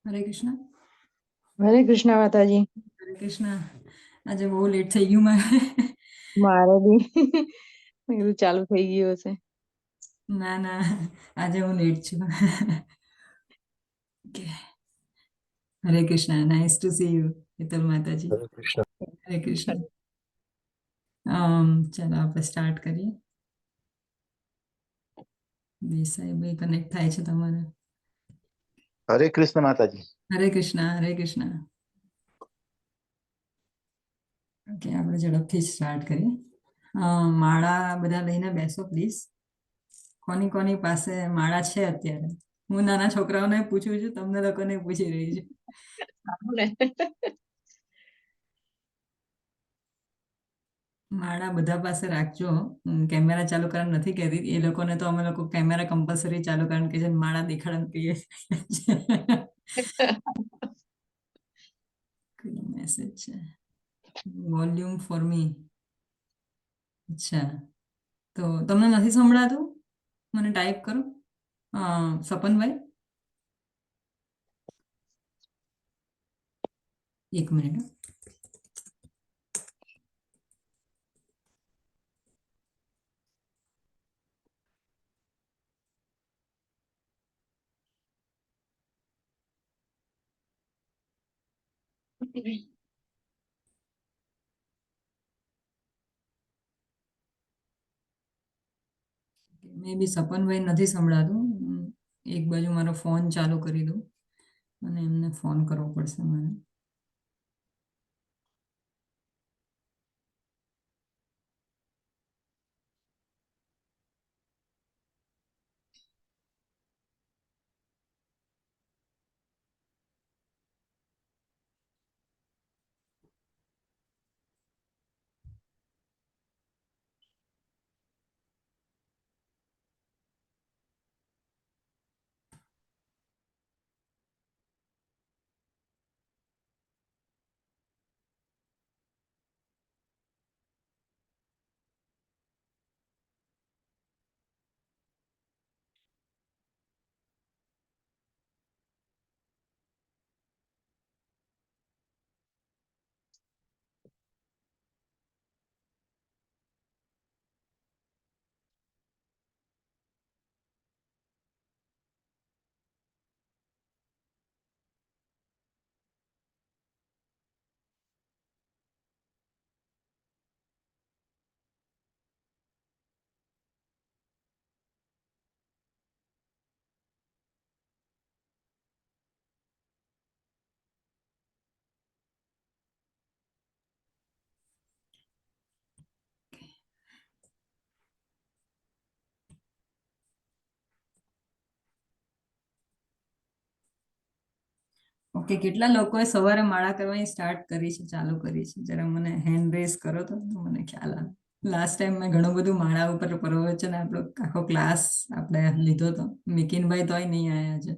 હરે કૃષ્ણ. હરે કૃષ્ણ માતાજી. હરે કૃષ્ણ. આજે બહુ લેટ થઈ ગયું મારે બી મેં કીધું ચાલુ થઈ ગયું હશે. ના ના, આજે હું લેટ છું. હરે Krishna. Nice to C you Hetal માતાજી. હરે કૃષ્ણ. હરે કૃષ્ણ. ચાલો આપણે સ્ટાર્ટ કરીએ. દેસાઈભાઈ કનેક્ટ થાય છે તમારે? હરે કૃષ્ણ માતાજી. હરે કૃષ્ણ. હરે કૃષ્ણ. ઓકે, આપણે ઝડપથી સ્ટાર્ટ કરીએ. માળા બધા લઈને બેસો પ્લીઝ. કોની કોની પાસે માળા છે અત્યારે? હું નાના છોકરાઓને પૂછું છું, તમને લોકોને પૂછી રહી છું. માળા બધા પાસે રાખજો. કેમેરા ચાલુ કરવાનું નથી કહેતી, એ લોકોને તો અમે લોકો કેમેરા કમ્પલસરી ચાલુ કરવાનું કે છે, માળા દેખાડવાનું કહીએ. મેસેજ છે, વોલ્યુમ ફોર મી. અચ્છા, તો તમને નથી સંભળાતું? મને ટાઈપ કરો. સપનભાઈ, એક મિનિટ. મે બી સપનભાઈ નથી સંભળાતું. એક બાજુ મારો ફોન ચાલુ કરી દઉં અને એમને ફોન કરવો પડશે મને. ઓકે, કેટલા લોકોએ સવારે માળા કરવાની સ્ટાર્ટ કરી છે, ચાલુ કરી છે? જરા મને હેન્ડ રેઝ કરો તો મને ખ્યાલ આવે. લાસ્ટ ટાઈમ મેં ઘણું બધું માળા ઉપર પ્રવચન આપણો આખો ક્લાસ આપણે લીધો હતો. મિકિનભાઈ તોય નહીં આવ્યા છે,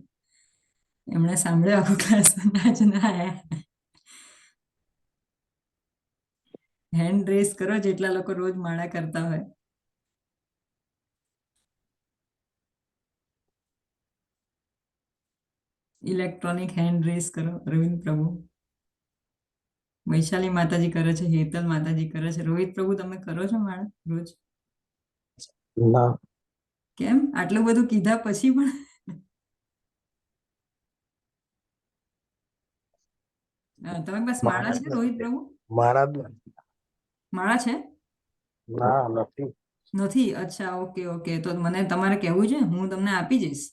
એમણે સાંભળ્યો આખો ક્લાસ, જ ના આવ્યા. હેન્ડ રેઝ કરો જેટલા લોકો રોજ માળા કરતા હોય. ઇલેક્ટ્રોનિક હેન્ડ રેઝ કરો. અરવિંદ પ્રભુ, વૈશાલી માતાજી કરે છે, હેતલ માતાજી કરે છે, રોહિત પ્રભુ તમે કરો છો માળા રોજ? ના. કેમ આટલું બધું કીધા પછી પણ? તમારી પાસે માળા છે રોહિત પ્રભુ? માળા છે? ના, નથી. નથી? અચ્છા, ઓકે ઓકે, તો મને તમારે કહેવું છે, હું તમને આપી જઈશ.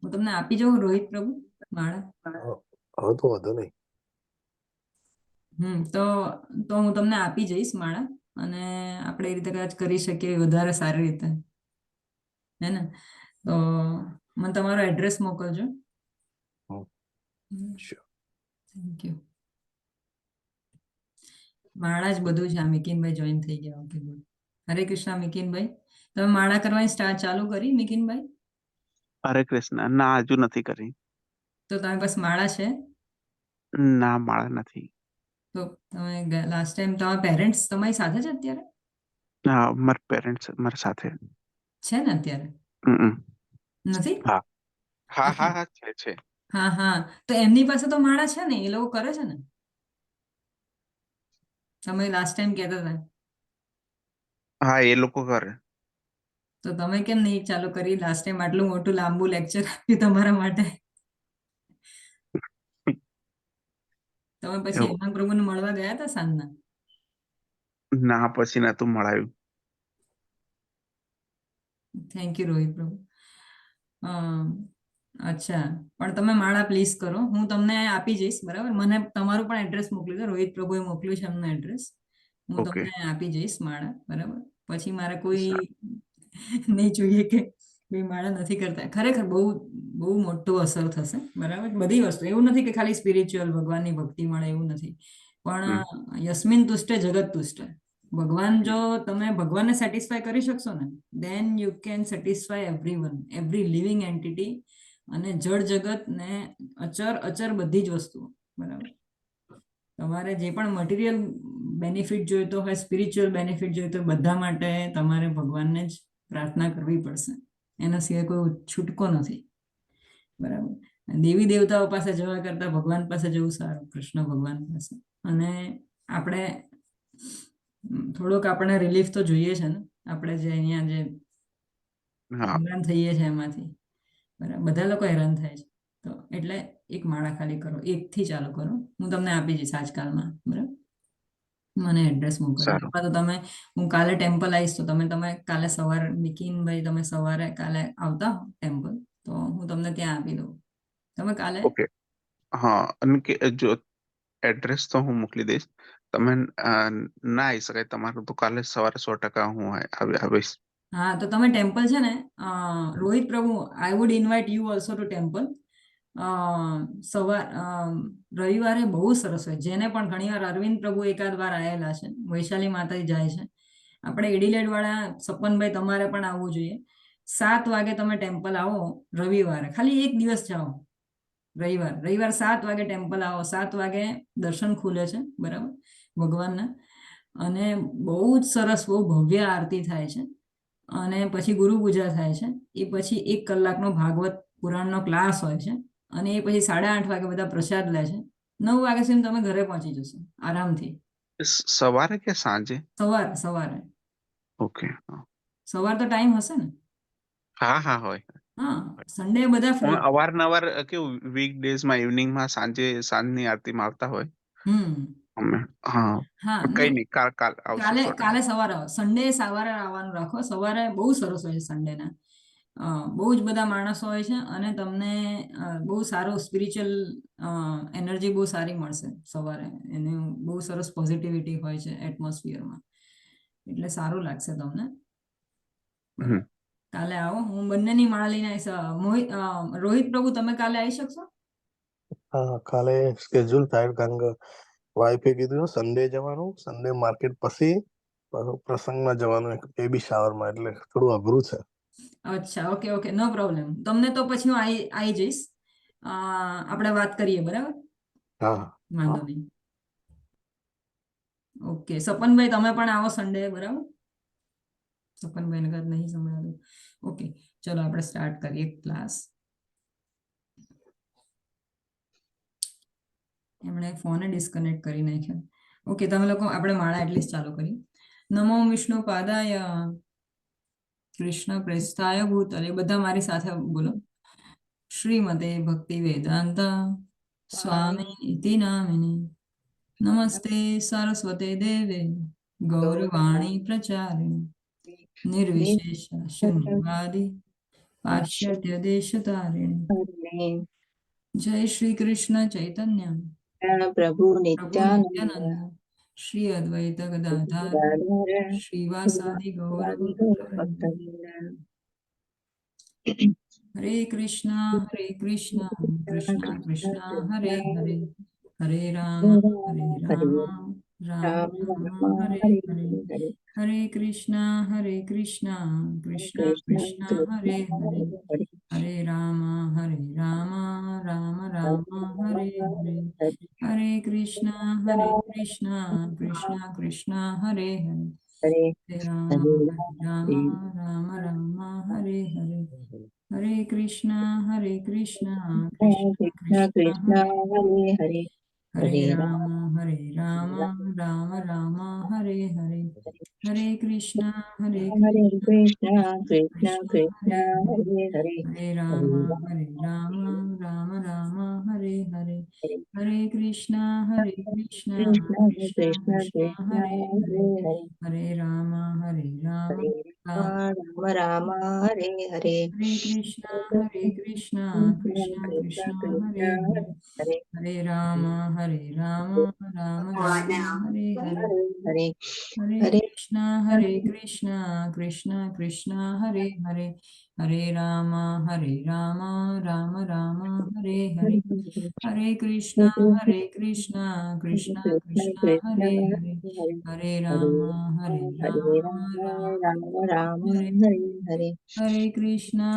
હું તમને આપી જાઉં રોહિત પ્રભુ માળા. હવે તો વધુ નહીં. તો હું તમને આપી જઈશ માળા, અને આપણે એ રીતે કદાચ કરી શકીએ વધારે સારી રીતે, હે ને? તો મને તમારો એડ્રેસ મોકલજો. Thank you. માળા જ બધું છે. આ મિકિનભાઈ જોઈન થઈ ગયા. Okay, good. હરે કૃષ્ણ મિકિનભાઈ, તમે માળા કરવાની સ્ટાર્ટ ચાલુ કરી મિકિનભાઈ? હરે કૃષ્ણ. ના, હજુ નથી કરી. તો તમારી પાસે માળા છે? ના, માળા નથી. તો તમે લાસ્ટ ટાઈમ તમારા પેરેન્ટ્સ તમારી સાથે છે અત્યારે? હા, મારા પેરેન્ટ્સ મારા સાથે છે ને અત્યારે? હમ. નથી? હા હા Okay. હા હા છે. હા હા, તો એમની પાસે તો માળા છે ને, એ લોકો કરે છે ને, તમે લાસ્ટ ટાઈમ કહેતા હતા. હા એ લોકો કરે. તો તમે કેમ નહીં ચાલુ કરી? લાસ્ટ ટાઈમ આટલું મોટું લાંબુ લેક્ચર આપ્યું તમારા માટે. તમે પછી એવું. હેમાંગ પ્રભુને મળવા ગયા હતા સાંજના? ના પછી નતું મળાયું. થેન્ક યુ રોહિત પ્રભુ. અચ્છા, પણ તમે માળા પ્લીઝ કરો, હું તમને આપી જઈશ, બરાબર? મને તમારું પણ એડ્રેસ મોકલી દો. રોહિત પ્રભુએ મોકલ્યું છે એમનું એડ્રેસ, હું ઓકે. તમને આપી જઈશ માળા, બરાબર? પછી મારે કોઈ સારું. નહીં જોઈએ કે કોઈ માળા નથી કરતા. ખરેખર બહુ બહુ મોટું અસર થશે, બરાબર? બધી વસ્તુ, એવું નથી કે ખાલી સ્પિરિચ્યુઅલ ભગવાનની ભક્તિ મળે, એવું નથી. હમ. પણ યસ્મિન તુષ્ટે જગત તુષ્ટે. ભગવાન, જો તમે ભગવાનને સેટિસ્ફાય કરી શકશો ને, then you can satisfy everyone, every living entity, અને જળ જગત ને અચર અચર બધી જ વસ્તુઓ, બરાબર? તમારે જે પણ મટીરિયલ બેનિફિટ જોઈતો હોય, સ્પિરિચ્યુઅલ બેનિફિટ જોઈતો હોય, બધા માટે તમારે ભગવાનને જ પ્રાર્થના કરવી પડશે. એના સિવાય કોઈ છૂટકો નથી, બરાબર? દેવી દેવતાઓ પાસે જવા કરતા ભગવાન પાસે જવું સારું, કૃષ્ણ ભગવાન પાસે. અને આપણે થોડોક આપણે રિલીફ તો જોઈએ છે ને, આપણે જે અહીંયા જે હા હેરાન થઈએ છીએ એમાંથી, બરાબર? બધા લોકો હેરાન થાય છે. તો એટલે એક માળા ખાલી કરો, એકથી ચાલુ કરો, હું તમને આપી જઈશ આજકાલમાં, બરાબર? મને એડ્રેસ મોકલજો, સારું. અથવા તો તમે, હું કાલે ટેમ્પલ આવીશ, તો તમે કાલે સવારે, નિકિનભાઈ, તમે સવારે કાલે આવતા હો ટેમ્પલ, તો હું તમને ત્યાં આપી દઉં. તમે કાલે, ઓકે. હા અને કે જો એડ્રેસ તો હું મોકલી દઈશ. તમે ના આવી શકાય તમારું તો કાલે સવારે 100% હું આવીશ. હા, તો તમે ટેમ્પલ છે ને, રોહિત પ્રભુ, I would invite you also two temple. રવિવારે બહુ સરસ હોય. જેને પણ ઘણીવાર અરવિંદ પ્રભુ એકાદ વાર આવેલા છે, વૈશાલી માતાજી જાય છે. આપણે એડિલેડ વાળા સપનભાઈ, તમારે પણ આવવું જોઈએ. 7 વાગે તમે ટેમ્પલ આવો રવિવારે, ખાલી એક દિવસ જાઓ. રવિવાર 7 વાગે ટેમ્પલ આવો, 7 વાગે દર્શન ખુલે છે, બરાબર, ભગવાનના. અને બહુ જ સરસ, બહુ ભવ્ય આરતી થાય છે. અને પછી ગુરુ પૂજા થાય છે. એ પછી 1 કલાકનો ભાગવત પુરાણનો ક્લાસ હોય છે. અને એ પછી 8:30 વાગે બધા પ્રસાદ લે છે. 9 વાગ્યા સુધી તમે ઘરે પહોંચી જશો આરામથી. સવારે કે સાંજે? સવારે સવારે ઓકે. સવાર તો ટાઈમ હશે ને? હા હા હોય. હા, સન્ડે બધા અમે ફ્રી. અવારનવાર કેવું વીકડેઝમાં ઇવનિંગમાં સાંજની આરતીમાં આવતા હોય હમ. અમે. હા હા, કઈ નહીં, કાલ કાલ આવશું કાલે 100%. કાલે સવારે આવો. સન્ડે સવારે આવવાનું રાખો. સવારે બહુ સરસ હોય છે સન્ડેના. બહુ જ બધા માણસો હોય છે, અને તમને બહુ સારું સ્પિરિચ્યુઅલ એનર્જી બહુ સારી મળશે સવારે. એનું બહુ સરસ પોઝિટિવિટી હોય છે એટમોસ્ફિયરમાં, એટલે સારું લાગશે તમને, બરાબર? હમ. કાલે આવો, હું બંનેની માળા લઈને આવીશ. રોહિત પ્રભુ, તમે કાલે આવી શકશો? હા, કાલે સ્કેડ્યુલ થાય, કારણ કે વાઈફે કીધું સન્ડે જવાનું, સન્ડે માર્કેટ પછી પાછું પ્રસંગમાં જવાનું, એક બેબી શાવરમાં, એટલે થોડું અઘરું છે. અચ્છા, ઓકે ઓકે, નો પ્રોબ્લેમ. તમને તો પછી હું આવી જઈશ. આપણે વાત કરીએ, બરાબર? હા વાંધો નહીં. ઓકે, સપનભાઈ, તમે પણ આવો સન્ડે, બરાબર? સપનભાઈને કદાચ નહીં સંભળાતું. ઓકે, ચલો આપણે સ્ટાર્ટ કરીએ ક્લાસ. એમણે ફોને ડિસ્કનેક્ટ કરી નાખ્યો. ઓકે, તમે લોકો, આપણે માળા એટલીસ્ટ ચાલુ કરી. નમો વિષ્ણુ પાદાય કૃષ્ણ પ્રેસ્થાય ભૂતલે, બધા મારી સાથે બોલો. શ્રીમતે ભક્તિ વેદાંત સ્વામી ઇતિ નામિની નમસ્તે સરસ્વતે દેવે ગૌરવાણી પ્રચારિણી નિર્વિશેષ શૂન્યવાદી પાશ્ચાત્ય દેશતારિણી. જય શ્રી કૃષ્ણ ચૈતન્ય પ્રભુ પ્રભુ નિત્યાનંદ નિત્યાનંદ શ્રી અદ્વૈત ગદાધર શ્રીવાસાદિ ગૌર ભક્તવૃંદ. હરે કૃષ્ણ કૃષ્ણ કૃષ્ણ હરે હરે, હરે રામ રામ રામ હરે હરે. હરે કૃષ્ણ કૃષ્ણ કૃષ્ણ હરે હરે, હરે રામ રામ રામ હરે હરે. હરે કૃષ્ણ કૃષ્ણ કૃષ્ણ હરે હરે, हरे हरे राम हरे हरे राम राम राम हरे हरे हरे कृष्णा कृष्णा कृष्ण कृष्णा कृष्ण हरे हरे हरे हरे हरे राम राम राम हरे हरे हरे कृष्णा हरे कृष्ण कृष्ण कृष्णा कृष्ण हरे हरे हरे हरे हरे हरे राम राम हरे हरे हरे हरे कृष्णा कृष्ण कृष्णा कृष्ण कृष्णा कृष्ण हरे हरे हरे हरे हरे राम हरे राम राम राम हरे हरे हरे कृष्णा कृष्णा कृष्ण कृष्णा कृष्ण हरे हरे हरे हरे राम राम हरे हरे हरे हरे हरे हरे कृष्णा कृष्णा कृष्णा हरे हरे हरे राम राम राम हरे हरे हरे कृष्णा कृष्णा कृष्ण कृष्णा कृष्ण हरे हरे हरे हरे हरे राम हरे राम राम राम राम हरे हरे हरे हरे कृष्णा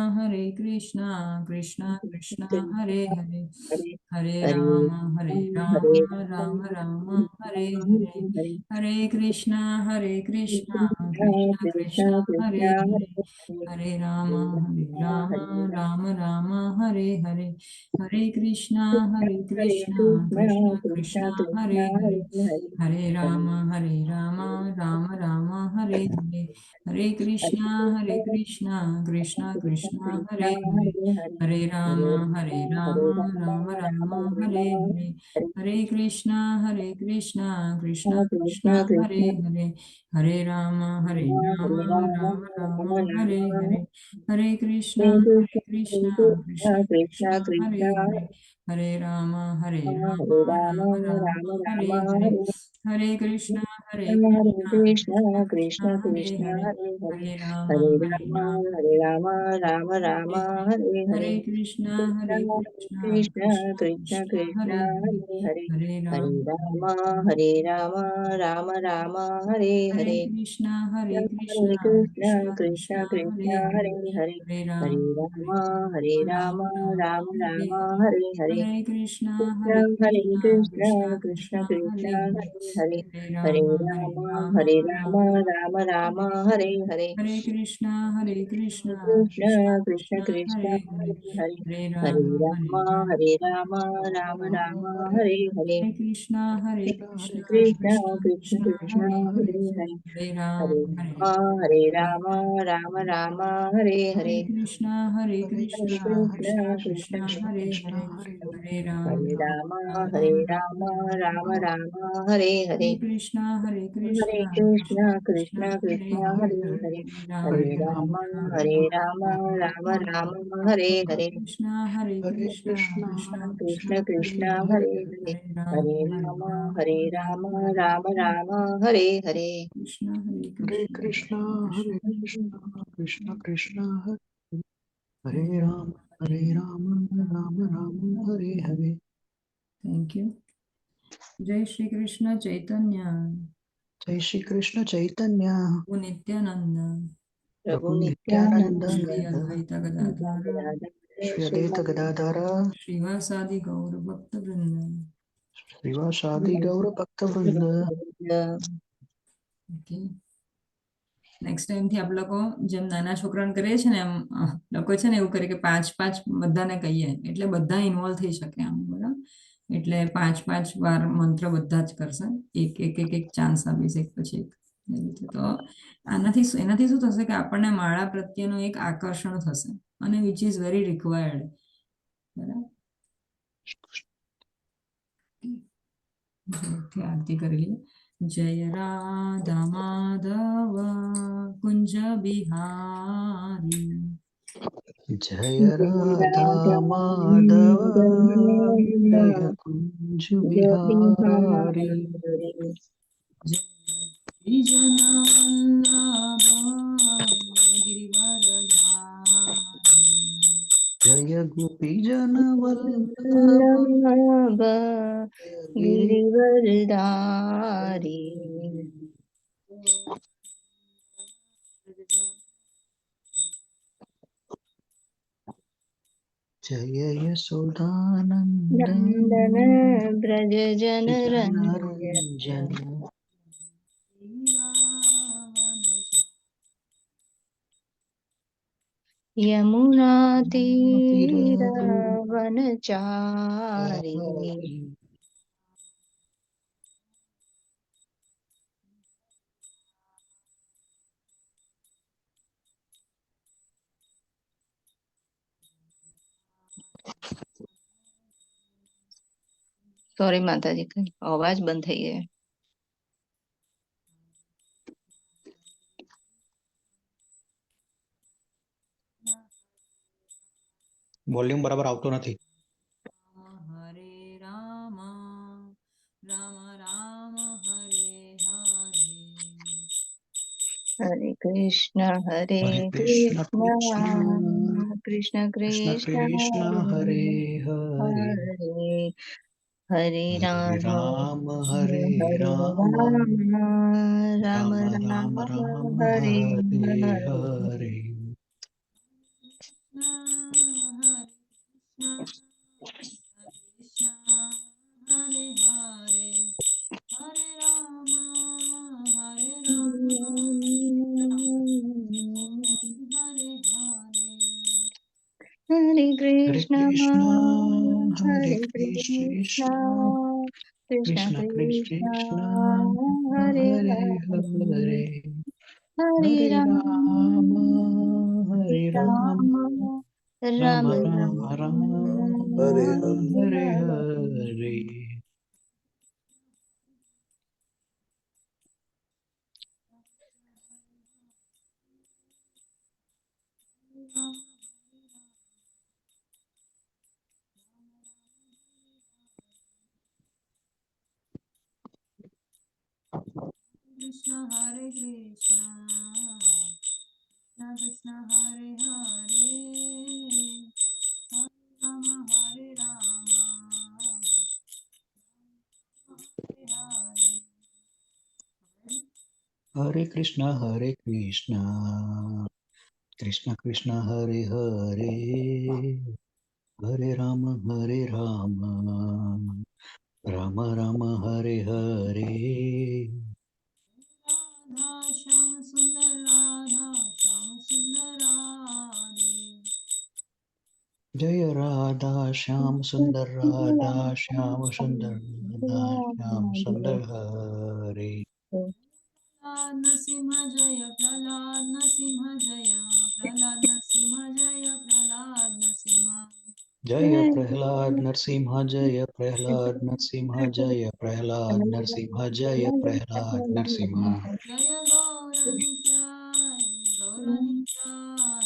कृष्णा कृष्णा हरे कृष्ण हरे हरे हरे हरे राम हरे राम हरे हरे हरे हरे हरे कृष्णा कृष्ण कृष्णा कृष्ण कृष्णा कृष्ण हरे हरे हरे हरे हरे राम हरे राम हरे हरे हरे कृष्णा हरे कृष्ण कृष्णा कृष्ण कृष्णा हरे कृष्ण हरे हरे हरे हरे हरे राम हरे हरे हरे हरे कृष्णा कृष्णा कृष्ण कृष्णा कृष्ण हरे हरे हरे हरे हरे राम हरे हरे राम राम हरे राम हरे हरे हरे कृष्णा कृष्णा कृष्णा कृष्ण हरे कृष्ण हरे हरे राम हरे राम हरे राम हरे हरे कृष्णा हरे कृष्ण कृष्णा कृष्ण कृष्णा हरे कृष्ण हरे हरे राम हरे राम राम हरे राम हरे हरे हरे कृष्णा हरे कृष्ण कृष्णा कृष्ण हरे कृष्ण हरे हरे हरे हरे हरे राम राम राम हरे हरे हरे हरे हरे कृष्णा कृष्ण कृष्ण कृष्णा कृष्ण हरे हरे हरे हरे हरे हरे राम राम राम हरे हरे हरे कृष्णा हरे कृष्ण कृष्ण कृष्णा कृष्ण हरे हरे हरे हरे हरे हरे राम राम हरे राम हरे हरे हरे हरे कृष्णा हरे कृष्ण कृष्ण कृष्णा कृष्ण हरे हरे हरे हरे हरे हरे राम राम राम हरे हरे हरे कृष्णा कृष्ण कृष्ण कृष्णा कृष्ण हरे हरे हरे हरे हरे हरे राम राम राम हरे हरे हरे कृष्णा कृष्ण कृष्ण कृष्णा कृष्ण हरे हरे हरे हरे हरे हरे राम राम राम हरे हरे हरे कृष्णा हरे कृष्ण कृष्ण कृष्णा हरे कृष्ण हरे हरे हरे हरे राम राम हरे राम हरे हरे हरे कृष्णा हरे कृष्ण कृष्ण हरे कृष्ण हरे हरे हरे हरे हरे राम राम राम राम हरे हरे कृष्णा कृष्णा कृष्ण हरे कृष्ण हरे हरे हरे हरे हरे राम राम राम हरे हरे कृष्णा हरे कृष्णा कृष्ण कृष्ण हरे राम राम राम हरे हरे थैंक यू जय श्री कृष्ण चैतन्य जय श्री कृष्ण चैतन्य प्रभु नित्यानंद प्रभु प्रभु नित्यानंद नित्यानंद श्री अद्वैत गदाधर श्री अद्वैत गदाधर श्रीवासादि गौर भक्त वृंद श्रीवासादि गौर भक्त वृंद ઓકે નેક્સ્ટ ટાઈમ થી આપ લોકો જેમ નાના છોકરાને કરીએ છીએ ને એમ લોકો છે ને એવું કરે કે પાંચ પાંચ બધાને કહીએ એટલે બધા ઇન્વોલ્વ થઈ શકે આમ બરાબર એટલે પાંચ પાંચ વાર મંત્ર બધા જ કરશે એક ચાન્સ આપીશ એક પછી એક એવી રીતે તો એનાથી શું થશે કે આપણને માળા પ્રત્યેનું એક આકર્ષણ થશે અને વિચ ઇઝ વેરી રિક્વાયર્ડ બરાબર આરતી કરી લઈએ जय राधा माधव कुंज बिहारी जय राधा माधव जय कुंज बिहारी जय जन वल्लभ गिरिवरधारी जय गोपी जन वल्लभ गिरिवरधारी जय यशोदानंदन नंदन ब्रज जन रंजन जनरंजन યમુના તીરવનચારી સોરી માતાજી, કઈ અવાજ બંધ થઈ ગયો. વોલ્યુમ બરાબર આવતો નથી. હરે રામ રામ રામ હરે હરે હરે કૃષ્ણ હરે કૃષ્ણ કૃષ્ણ કૃષ્ણ કૃષ્ણ હરે હરે હરે હરે રામ રામ હરે હરે રામ રામ રામ રામ રામ રામ હરે હરે હરે હરે. હરે હરે હરે રામ હરે રામ હરે હરે હરે હરે કૃષ્ણ હરે કૃષ્ણ કૃષ્ણ કૃષ્ણ કૃષ્ણ કૃષ્ણ હરે હરે હરે હરે હરે હરે રામ રામ હરે રામ રામ રામ રામ રામ રામ હરે હરે હરે હરે. Krishna Hare Krishna Krishna Hare Hare Hare Rama Hare Rama Hare Hare Krishna Krishna Krishna Hare Hare Hare Rama Rama Rama Hare Hare. Radha Shyam Sundar Radha Shyam Sundar Radhe Jaya Radha Shyam Sundar Radha Shyam Sundar Radha Shyam Sundar Hare. Prahlad Nasimha Jaya Prahlad Nasimha Jaya Prahlad Nasimha Jaya Prahlad Nasimha Jaya Prahlad Narsimha Jaya Prahlad Narsimha Jaya Prahlad Narsimha Jaya Prahlad Narsimha. Jaya Gauranityay Gauranityay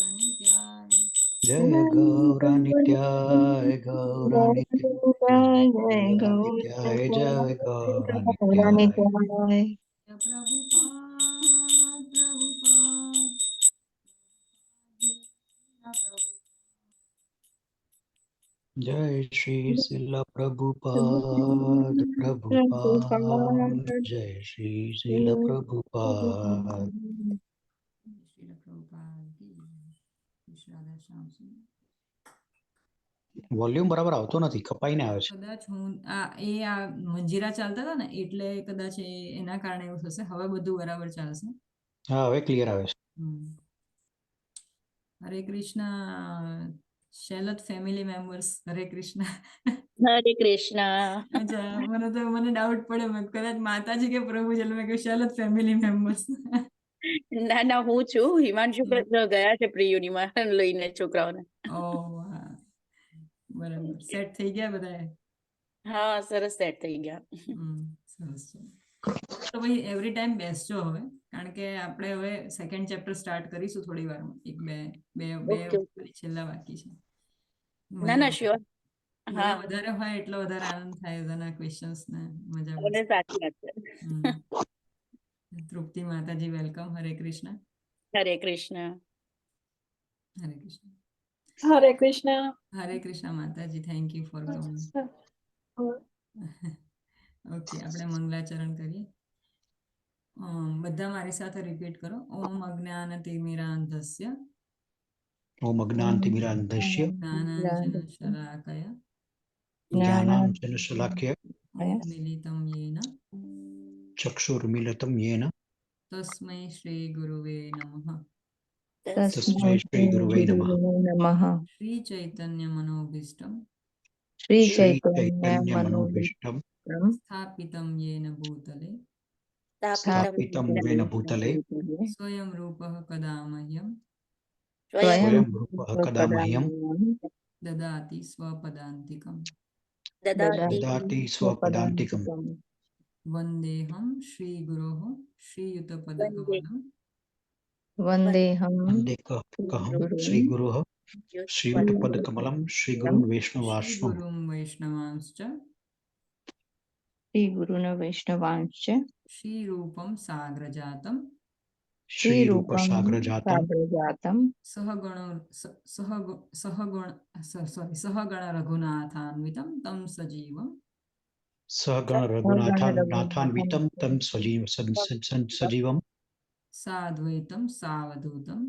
Gauranityay Jaya Gauranityay Jaya Gauranityaya Gauranityaya Gauranityaya Jaya Gauranityaya. Jaya Prabhupada Prabhupada Jai Shri Srila Prabhupada Prabhupada. Jai Shri Srila Prabhupada. Srila Prabhupada ki જય. રાધા શ્યામ સુંદર. Volume બરાબર આવતો નથી, કપાઈને આવે છે. કદાચ હું આ મંજીરા ચાલતા હતા ને એટલે કદાચ એના કારણે એવું થશે. હવે બધું બરાબર ચાલશે. હા, હવે ક્લિયર આવે છે. હરે કૃષ્ણ શૈલત ફેમિલી મેમ્બર્સ. હરે કૃષ્ણ. હરે કૃષ્ણ. અચ્છા, મને ડાઉટ પડે મેં કદાચ માતાજી કે પ્રભુ એટલે મેં કહ્યું શૈલત ફેમિલી મેમ્બર્સ. ના ના, હું છું. હિમાંશુ ગયા છે પ્રિયુનિમાં લઈને છોકરાઓને. ઓહ હા, બરાબર. સેટ થઈ ગયા બધા? હા, સરસ સેટ થઈ ગયા. સરસ છે. તો ભાઈ એવરી ટાઈમ બેસજો હવે, કારણ કે આપણે હવે સેકન્ડ ચેપ્ટર સ્ટાર્ટ કરીશું થોડી વારમાં. એક બે છેલ્લા બાકી છે. ના ના, શ્યોર. બધા વધારે હોય એટલો વધારે આનંદ થાય બધાના ક્વેશ્ચન્સ ને મજા પડે. સાચી વાત છે. તૃપ્તિ માતાજી વેલકમ. હરે કૃષ્ણ. હરે કૃષ્ણ. હરે કૃષ્ણ. હરે કૃષ્ણ. હરે કૃષ્ણ માતાજી. Thank you for coming. Okay, આપણે મંગલાચરણ કરીએ. બધા મારી સાથે રિપીટ કરો. ઓમ અજ્ઞાનતિમિરાન્ધસ્ય ઓમ અજ્ઞાનતિમિરાન્ધસ્ય જ્ઞાનાંજન શલાકયા જ્ઞાનાંજન શલાકયા ઓમ મિલિતમ યેન ચક્ષુર્મિલિતમ યેન તસ્મૈ શ્રી ગુરુવે નમઃ. તસ્મૈ શ્રી ગુરુવે નમઃ. નમઃ. શ્રી ચૈતન્ય મનોભીષ્ટમ શ્રી શ્રી ચૈતન્ય ચૈતન્ય મનોભીષ્ટમ મનોભીષ્ટમ સ્થાપિતમ યેન ભૂતલે સ્થાપિતમ વેન ભૂતલે સ્વયં રૂપઃ કદા મહ્યં સ્વયં રૂપઃ કદા મહ્યં દદાતિ સ્વપદાંતિકમ. દદાતિ સ્વપદાંતિકમ. વંદેહમ શ્રી ગુરોઃ શ્રીયુતપદકમલમ વંદેહમ વંદેકહં શ્રી ગુરોઃ શ્રીયુતપદકમલમ શ્રી ગુરુન શ્રી વૈષ્ણવાશ્રમ ગુરુમ વૈષ્ણવાંશ્ચ શ્રી ગુરુન વૈષ્ણવાંશ્ચ શ્રી રૂપમ સાગ્રજાતમ શ્રી રૂપ શ્રીરૂપમ સાગ્રજાતમ સાગ્રજાતમ સહગણ રઘુનાથાન્વિતમ તમ સજીવમ સહગણ રઘુનાથાન્વિતમ તમ સજીવમ સાદ્વૈતમ સાવધૂતમ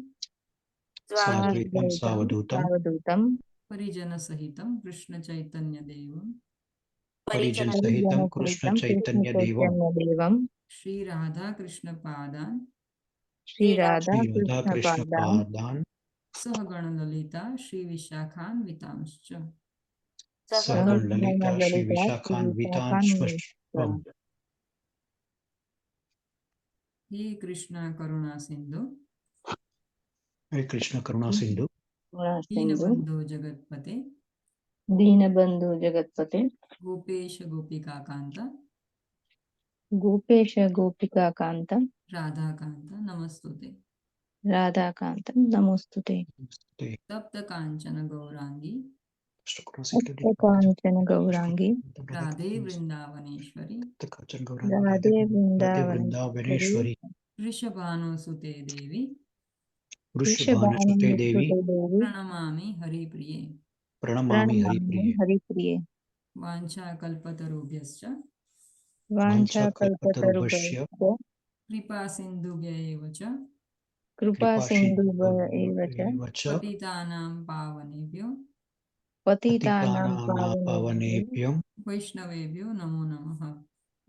સાદ્વૈતમ સાવધૂતમ સાવધૂતમ પરિજન સહિતમ કૃષ્ણ ચૈતન્ય દેવમ પરિજન સહિતમ કૃષ્ણ ચૈતન્ય દેવમ દેવમ શ્રી રાધા કૃષ્ણ પાદાન શ્રી રાધા શ્રી રાધા કૃષ્ણ કૃષ્ણ પાદાન પાદાન સહગણ લલિતા શ્રી વિશાખાન્વિતાંશ્ચ સહગણ લલિતા શ્રી વિશાખાન્વિતાન સ્વસ્વમ. હે કૃષ્ણ કરુણા સિંધુ હરે કૃષ્ણ કરુણા સિંધુ દીનબંધો જગતપતે દીનબંધુ જગતપતે ગોપેશ ગોપિકાકાંત ગોપેશ ગોપિકાકાંત રાધાકાંત નમસ્તુતે. રાધાકાંત નમોસ્તુતે. તે તપ્ત કાંચન ગૌરાંગી કાંચન ગૌરાંગી રાધે વૃંદાવનેશ્વરી રાધે રાધે વૃંદાવનેશ્વરી વૃંદાવનેશ્વરી વૃષભાનુસુતે દેવી વૃષભાનુસુતે દેવી પ્રણમામિ હરિપ્રિયે. પ્રણમામિ પ્રણમામિ હરિપ્રિયે. હરિપ્રિયે. વાંછા કલ્પતરુભ્યશ્ચ વાંછા કલ્પતરુભ્યશ્ચ કૃપા સિંધુભ્યૈવ ચ કૃપા સિંધુ એવ ચ પતિતાનાં પાવનેભ્યો પતિતાનાં પતિતાનાં પાવનેભ્યો વૈષ્ણવેભ્યો નમો નમઃ.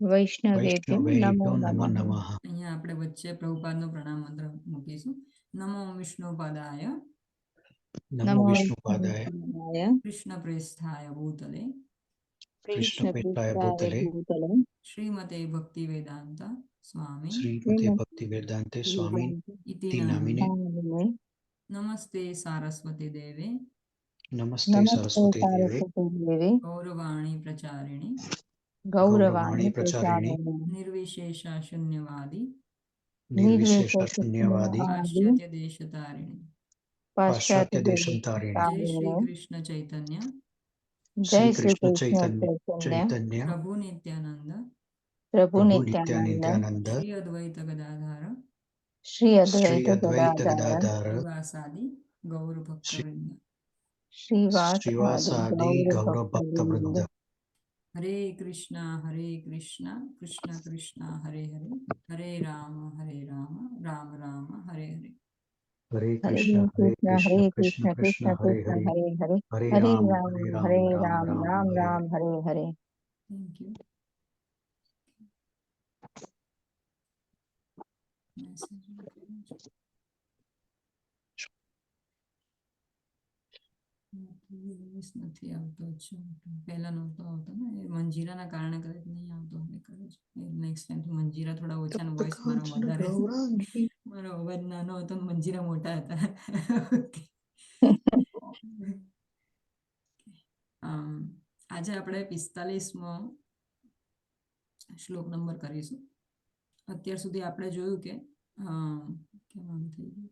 વૈષ્ણવેભ્યો નમો વૈષ્ણવેભ્યો નમો નમઃ. નમઃ. અહીંયા આપણે વચ્ચે પ્રભુપાદનો પ્રણામ મંત્ર મૂકીશું. નમો વિષ્ણુપાદાય નમો વિષ્ણુપાદાય વિષ્ણુપાદાય કૃષ્ણ પ્રેષ્ઠાય ભૂતલે કૃષ્ણ પ્રેષ્ઠાય ભૂતલે ભૂતલે શ્રીમતે ભક્તિ વેદાંત સ્વામી શ્રીમતે ભક્તિ વેદાંતે સ્વામી ઇતિ નામિને નામિને નમસ્તે સારસ્વતી દેવે નમસ્તે સરસ્વતી દેવે દેવે ગૌરવાણી પ્રચારિણી ગૌરવાણી પ્રચારિણી પ્રચારિણી નિર્વિશેષા શૂન્યવાદી નિર્વિશેષ શૂન્યવાદી પાશ્ચાત્ય દેશતારિણી. પાશ્ચાત્ય પાશ્ચાત્ય દેશંતારિણી. જય શ્રી દેશતારિણી. કૃષ્ણ ચૈતન્ય જય શ્રી શ્રી કૃષ્ણ કૃષ્ણ ચૈતન્ય ચૈતન્ય ચૈતન્ય પ્રભુ નિત્યાનંદ પ્રભુ પ્રભુ નિત્યાનંદ નિત્યાનંદ શ્રી અદ્વૈત ગદાધાર શ્રી શ્રી અદ્વૈત અદ્વૈત ગદાધર ગદાધર શ્રીવાસાદિ ગૌર ભક્તવૃંદ. શ્રીવાસાદિ ગૌર ભક્ત વૃંદ. હરે કૃષ્ણ કૃષ્ણ કૃષ્ણ હરે હરે હરે રામ રામ રામ હરે હરે. હરે હરે કૃષ્ણ કૃષ્ણ કૃષ્ણ કૃષ્ણ કૃષ્ણ હરે કૃષ્ણ હરે હરે હરે હરે હરે રામ રામ રામ રામ હરે હરે. Thank you. નથી આવતો. પહેલા નહોતો આવતો ને એ મંજીરાના કારણે કદાચ નહીં આવતો હવે કરે છે. નેક્સ્ટ ટાઈમ મંજીરા થોડા ઓછા વોઇસ મારો વધારે મારો અવાજ નાનો હતો ને મંજીરા મોટા હતા. આજે આપણે 45મો શ્લોક નંબર કરીશું. અત્યાર સુધી આપણે જોયું કે કેમ આમ થઈ ગયું.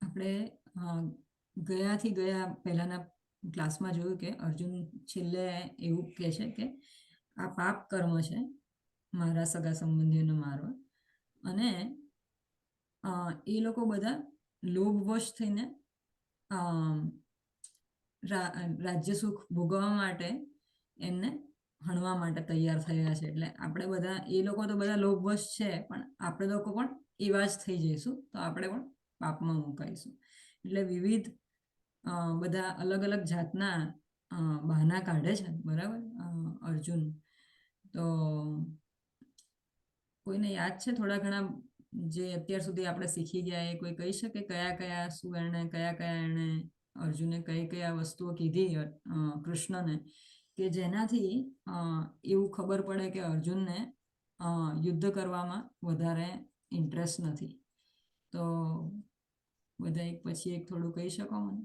આપણે ગયા પહેલાના ક્લાસમાં જોયું કે અર્જુન છેલ્લે એવું કહે છે કે આ પાપ કર્મ છે મારા સગા સંબંધીઓને મારવા, અને એ લોકો બધા લોભવશ થઈને રાજ્ય સુખ ભોગવવા માટે એમને હણવા માટે તૈયાર થયા છે. એટલે આપણે બધા, એ લોકો તો બધા લોભવશ છે, પણ આપણે લોકો પણ એવા જ થઈ જઈશું, તો આપણે પણ પાપમાં મુકાઈશું. એટલે વિવિધ બધા અલગ અલગ જાતના બહાના કાઢે છે, બરાબર, અર્જુન. તો કોઈને યાદ છે થોડા ઘણા જે અત્યાર સુધી આપણે શીખી ગયા, એ કોઈ કહી શકે કયા કયા શું એને અર્જુને કઈ કયા વસ્તુઓ કીધી કૃષ્ણને, કે જેનાથી એવું ખબર પડે કે અર્જુનને યુદ્ધ કરવામાં વધારે ઇન્ટરેસ્ટ નથી. તો બધા એક પછી એક થોડું કહી શકો મને?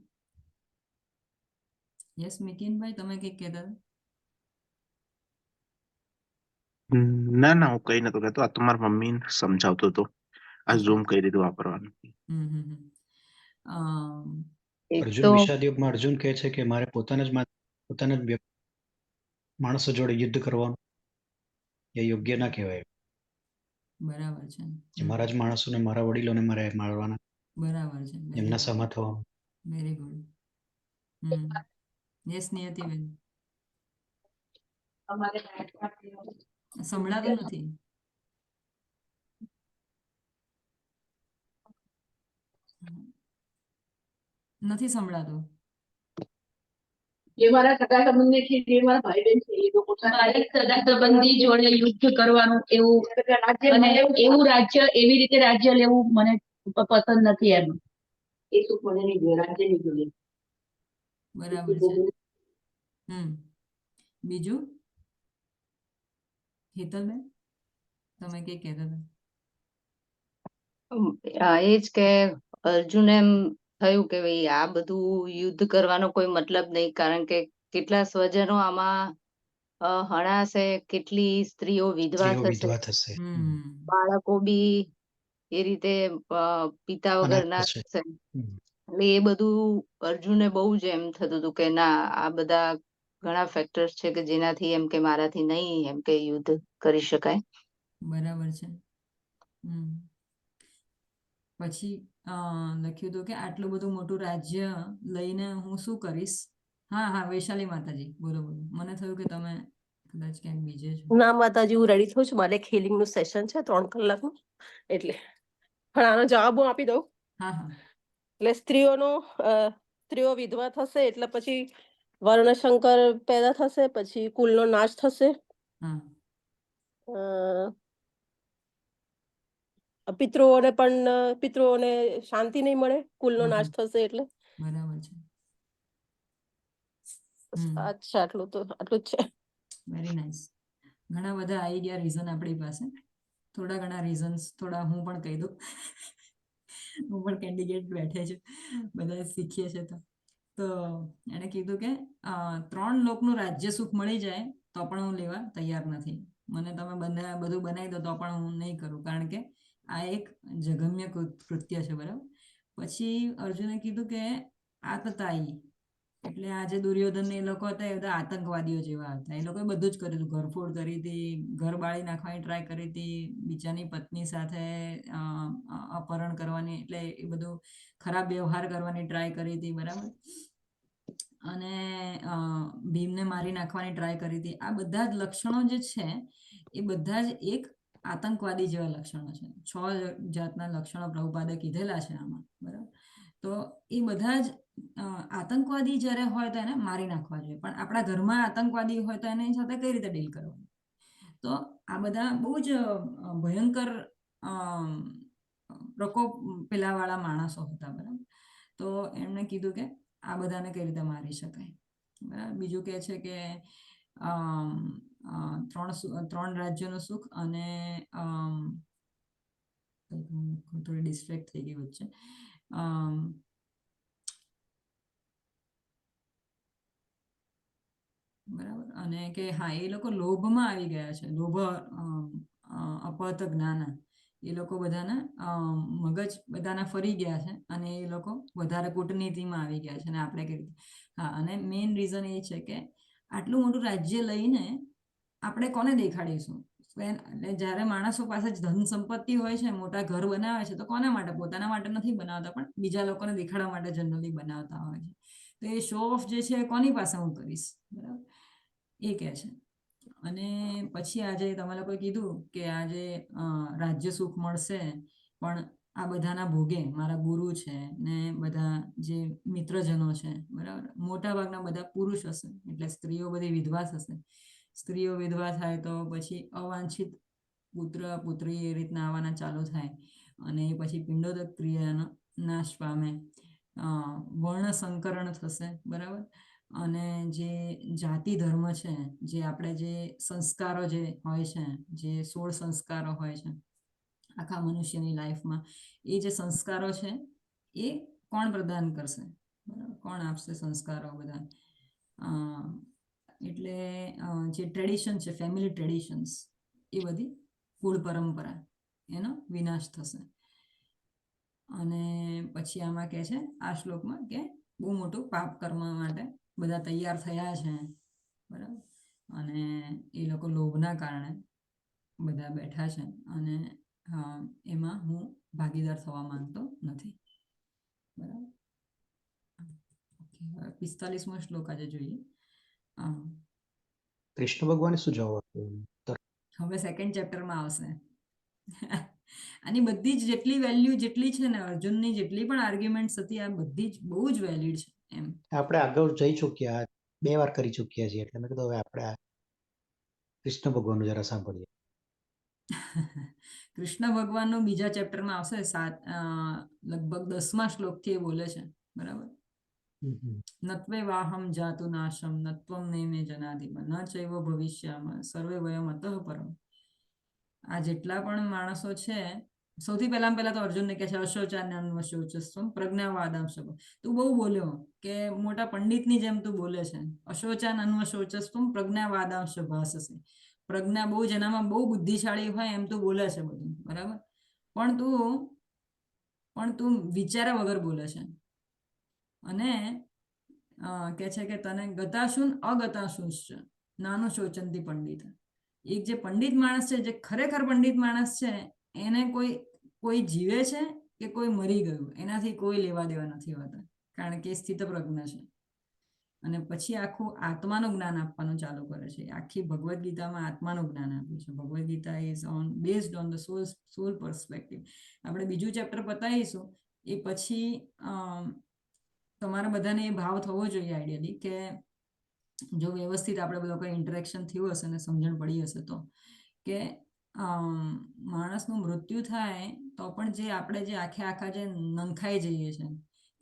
યસ મિકિનભાઈ, તમે કંઈક કહેતા હતા? ના ના, હું કઈ નતો કહેતો. આ તો મારા મમ્મીને સમજાવતો હતો આ ઝૂમ કઈ રીતે વાપરવાનું. એક અર્જુન તો વિષાદ યુગમાં અર્જુન કહે છે કે મારે પોતાના જ માણસો જોડે યુદ્ધ કરવાનું એ યોગ્ય ના કહેવાય. બરાબર છે. કે મારા જ માણસોને, મારા વડીલોને મારે મારવાના, બરાબર છે. એમના સામા થવાનું. Very good. યસ નિયતિબેન, સંભળાતું નથી. નથી સંભળાતું. જે મારા સગા સંબંધી છે, જે મારા ભાઈ બહેન છે, એ લોકો મારી સગા સંબંધી જોડે યુદ્ધ કરવાનું એવું, અને એવું રાજ્ય, એવી રીતે રાજ્ય લેવું મને પસંદ નથી. એમ એ સુખ મને નહીં જોઈએ, રાજ્ય નહીં જોઈએ. બરાબર છે. બીજું હેતલબેન, તમે કઈ કહેતા હતા? એ જ કે અર્જુન એમ થયું કે ભાઈ આ બધું યુદ્ધ કરવાનો કોઈ મતલબ નહીં, કારણ કે કેટલા સ્વજનો આમાં હણાશે, કેટલી સ્ત્રીઓ વિધવા થશે, બાળકો બી એ રીતે પિતા વગરના થશે. એટલે એ બધું અર્જુને બહુ જ એમ થતું હતું કે ના, આ બધા ઘણા ફેક્ટર્સ છે કે જેનાથી એમ કે મારાથી નહીં એમ કે યુદ્ધ કરી શકાય. બરાબર છે. પછી લખ્યું હતું કે આટલું બધું મોટું રાજ્ય લઈને હું શું કરીશ. હા, વૈશાલી માતાજી, બોલો બોલો. મને થયું કે તમે કદાચ ક્યાંક બીજે છો. ના માતાજી, હું રેડી થઉં છું. મારે એક healing નું સેશન છે 3 કલાકનું, એટલે પણ આનો જવાબ હું આપી દઉં. એટલે સ્ત્રીઓ વિધવા થશે, એટલે પછી વર્ણશંકર પેદા થશે, પછી કુલનો નાશ થશે. પિતૃઓને શાંતિ નહીં મળે, કુલનો નાશ થશે એટલે. બરાબર છે. અચ્છા, આટલું જ છે. Very nice. ઘણા બધા આવી ગયા રીઝન આપણી પાસે. થોડા ઘણા રીઝન્સ થોડા હું પણ કહી દઉં. હું પણ કેન્ડિડેટ બેઠે છું, બધા શીખીએ છે. તો એને કીધું કે 3 લોકનું રાજ્ય સુખ મળી જાય તો પણ હું લેવા તૈયાર નથી. મને તમે બધું બનાવી દો તો પણ હું નહીં કરું, કારણ કે આ એક જઘન્ય કૃત્ય છે, બરાબર. પછી અર્જુને કીધું કે આતતાઈ, એટલે આ જે દુર્યોધન એ લોકો હતા, એ બધા આતંકવાદીઓ જેવા હતા. એ લોકોએ બધું જ કર્યું હતું. ઘરફોડ કરી હતી, ઘર બાળી નાખવાની ટ્રાય કરી હતી, બીજાની પત્ની સાથે અપહરણ કરવાની, એટલે એ બધું ખરાબ વ્યવહાર કરવાની ટ્રાય કરી હતી, બરાબર. અને ભીમને મારી નાખવાની ટ્રાય કરી હતી. આ બધા જ લક્ષણો જે છે એ બધા જ એક આતંકવાદી જેવા લક્ષણો છે. 6 જાતના લક્ષણો પ્રભુપાદે કીધેલા છે આમાં, બરાબર. તો એ બધા જ આતંકવાદી જ્યારે હોય તો એને મારી નાખવા જોઈએ, પણ આપણા ઘરમાં આતંકવાદી હોય તો એની સાથે કઈ રીતે ડીલ કરવાનું. તો આ બધા બહુ જ ભયંકર પ્રકોપ પેલાવાળા માણસો હતા, બરાબર. તો એમણે કીધું કે આ બધાને કઈ રીતે મારી શકાય, બરાબર. બીજું કે છે કે 3 રાજ્યોનું સુખ, અને થોડી ડિસ્ટ્રેક્ટ થઈ ગઈ વચ્ચે. બરાબર. અને કે હા, એ લોકો લોભમાં આવી ગયા છે. લોભ અપહત જ્ઞાન, એ લોકો બધાના મગજ બધાના ફરી ગયા છે, અને એ લોકો વધારે કૂટનીતિમાં આવી ગયા છે. અને આપણે કઈ રીતે, હા, અને મેઇન રીઝન એ છે કે આટલું મોટું રાજ્ય લઈને આપણે કોને દેખાડીશું. એટલે જ્યારે માણસો પાસે ધન સંપત્તિ હોય છે, મોટા ઘર બનાવે છે, તો કોના માટે? પોતાના માટે નથી બનાવતા, પણ બીજા લોકોને દેખાડવા માટે જનરલી બનાવતા હોય છે. તો એ શો ઓફ જે છે કોની પાસે હું કરીશ, બરાબર. એ કહે છે. અને પછી આજે તમે લોકોએ કીધું કે આજે રાજ્ય સુખ મળશે, પણ આ બધાના ભોગે મારા ગુરુ છે ને બધા જે મિત્રજનો છે, બરાબર, મોટા ભાગના બધા પુરુષ હશે, એટલે સ્ત્રીઓ બધી વિધવા થશે. સ્ત્રીઓ વિધવા થાય તો પછી અવાંછિત પુત્ર પુત્રી એ રીતના આવવાના ચાલુ થાય, અને પછી પિંડોદક ક્રિયાનો નાશ પામે, વર્ણ સંકરણ થશે, બરાબર. અને જે જાતિ ધર્મ છે, જે આપણે જે સંસ્કારો જે હોય છે, જે 16 સંસ્કારો હોય છે આખા મનુષ્યની લાઈફમાં, એ જે સંસ્કારો છે એ કોણ પ્રદાન કરશે, બરાબર, કોણ આપશે સંસ્કારો બધા? એટલે જે ટ્રેડિશન છે, ફેમિલી ટ્રેડિશન્સ, એ બધી કુળ પરંપરા એનો વિનાશ થશે. અને પછી આમાં કહે છે આ શ્લોકમાં કે બહુ મોટું પાપ કર્મ માટે બધા તૈયાર થયા છે, બરાબર, અને એ લોકો લોભના કારણે બધા બેઠા છે, અને એમાં હું ભાગીદાર થવા માંગતો નથી, બરાબર. 45મો શ્લોક આજે જોઈએ. કૃષ્ણ ભગવાને શું જવાબ આપ્યો? હવે સેકન્ડ ચેપ્ટરમાં આવશે. આની બધી જ જેટલી વેલ્યુ જેટલી છે ને, અર્જુનની જેટલી પણ આર્ગ્યુમેન્ટ્સ હતી, આ બધી જ બહુ જ વેલિડ છે એમ. આપણે આગળ જઈ ચૂક્યા, 2 વાર કરી ચૂક્યા છીએ, એટલે મેં કીધું હવે આપણે કૃષ્ણ ભગવાનનું જરા સાંભળીએ. કૃષ્ણ ભગવાનનું બીજા ચેપ્ટરમાં આવશે, લગભગ 10મા શ્લોકથી એ બોલે છે, બરાબર. નત્વે વાહમ જાતુ નાશમ નત્વમ નેમે જનાધિપ ન ચૈવ ભવિષ્યામાં સર્વે વયમ અતઃ પરમ. આ જેટલા પણ માણસો છે, સૌથી પહેલા તો અર્જુનને કહે છે અશોચાન્યન્વશોચસ્વમ પ્રજ્ઞાવાદામ શબ્દ. તું બહુ બોલ્યો કે મોટા પંડિતની જેમ તું બોલે છે. અશોચાન્યન્વશોચસ્વમ પ્રજ્ઞાવાદામ ભાષસે. પ્રજ્ઞા બહુ, જેનામાં બહુ બુદ્ધિશાળી હોય એમ તું બોલે છે બધું, બરાબર, પણ તું વિચાર્યા વગર બોલે છે. અને કે છે કે તને ગતાશુન અગતાશુંશ્ચ નાનું શોચંતી પંડિત. એક જે પંડિત માણસ છે, જે ખરેખર પંડિત માણસ છે, એને કોઈ જીવે છે કે કોઈ મરી ગયું એનાથી કોઈ લેવા દેવા નથી હોતા, કારણ કે સ્થિત પ્રજ્ઞ છે. અને પછી આખું આત્માનું જ્ઞાન આપવાનું ચાલુ કરે છે. આખી ભગવદ્ ગીતામાં આત્માનું જ્ઞાન આપ્યું છે. Bhagavad Gita is based on the soul perspective. આપણે બીજું ચેપ્ટર પતાવીશું એ પછી તમારા બધાને એ ભાવ થવો જોઈએ આઈડિયલી, કે જો વ્યવસ્થિત આપણે લોકો ઇન્ટરેક્શન થયું હશે ને સમજણ પડી હશે તો, કે માણસનું મૃત્યુ થાય તો પણ જે આપણે જે આખા જે નંખાઈ જઈએ છીએ,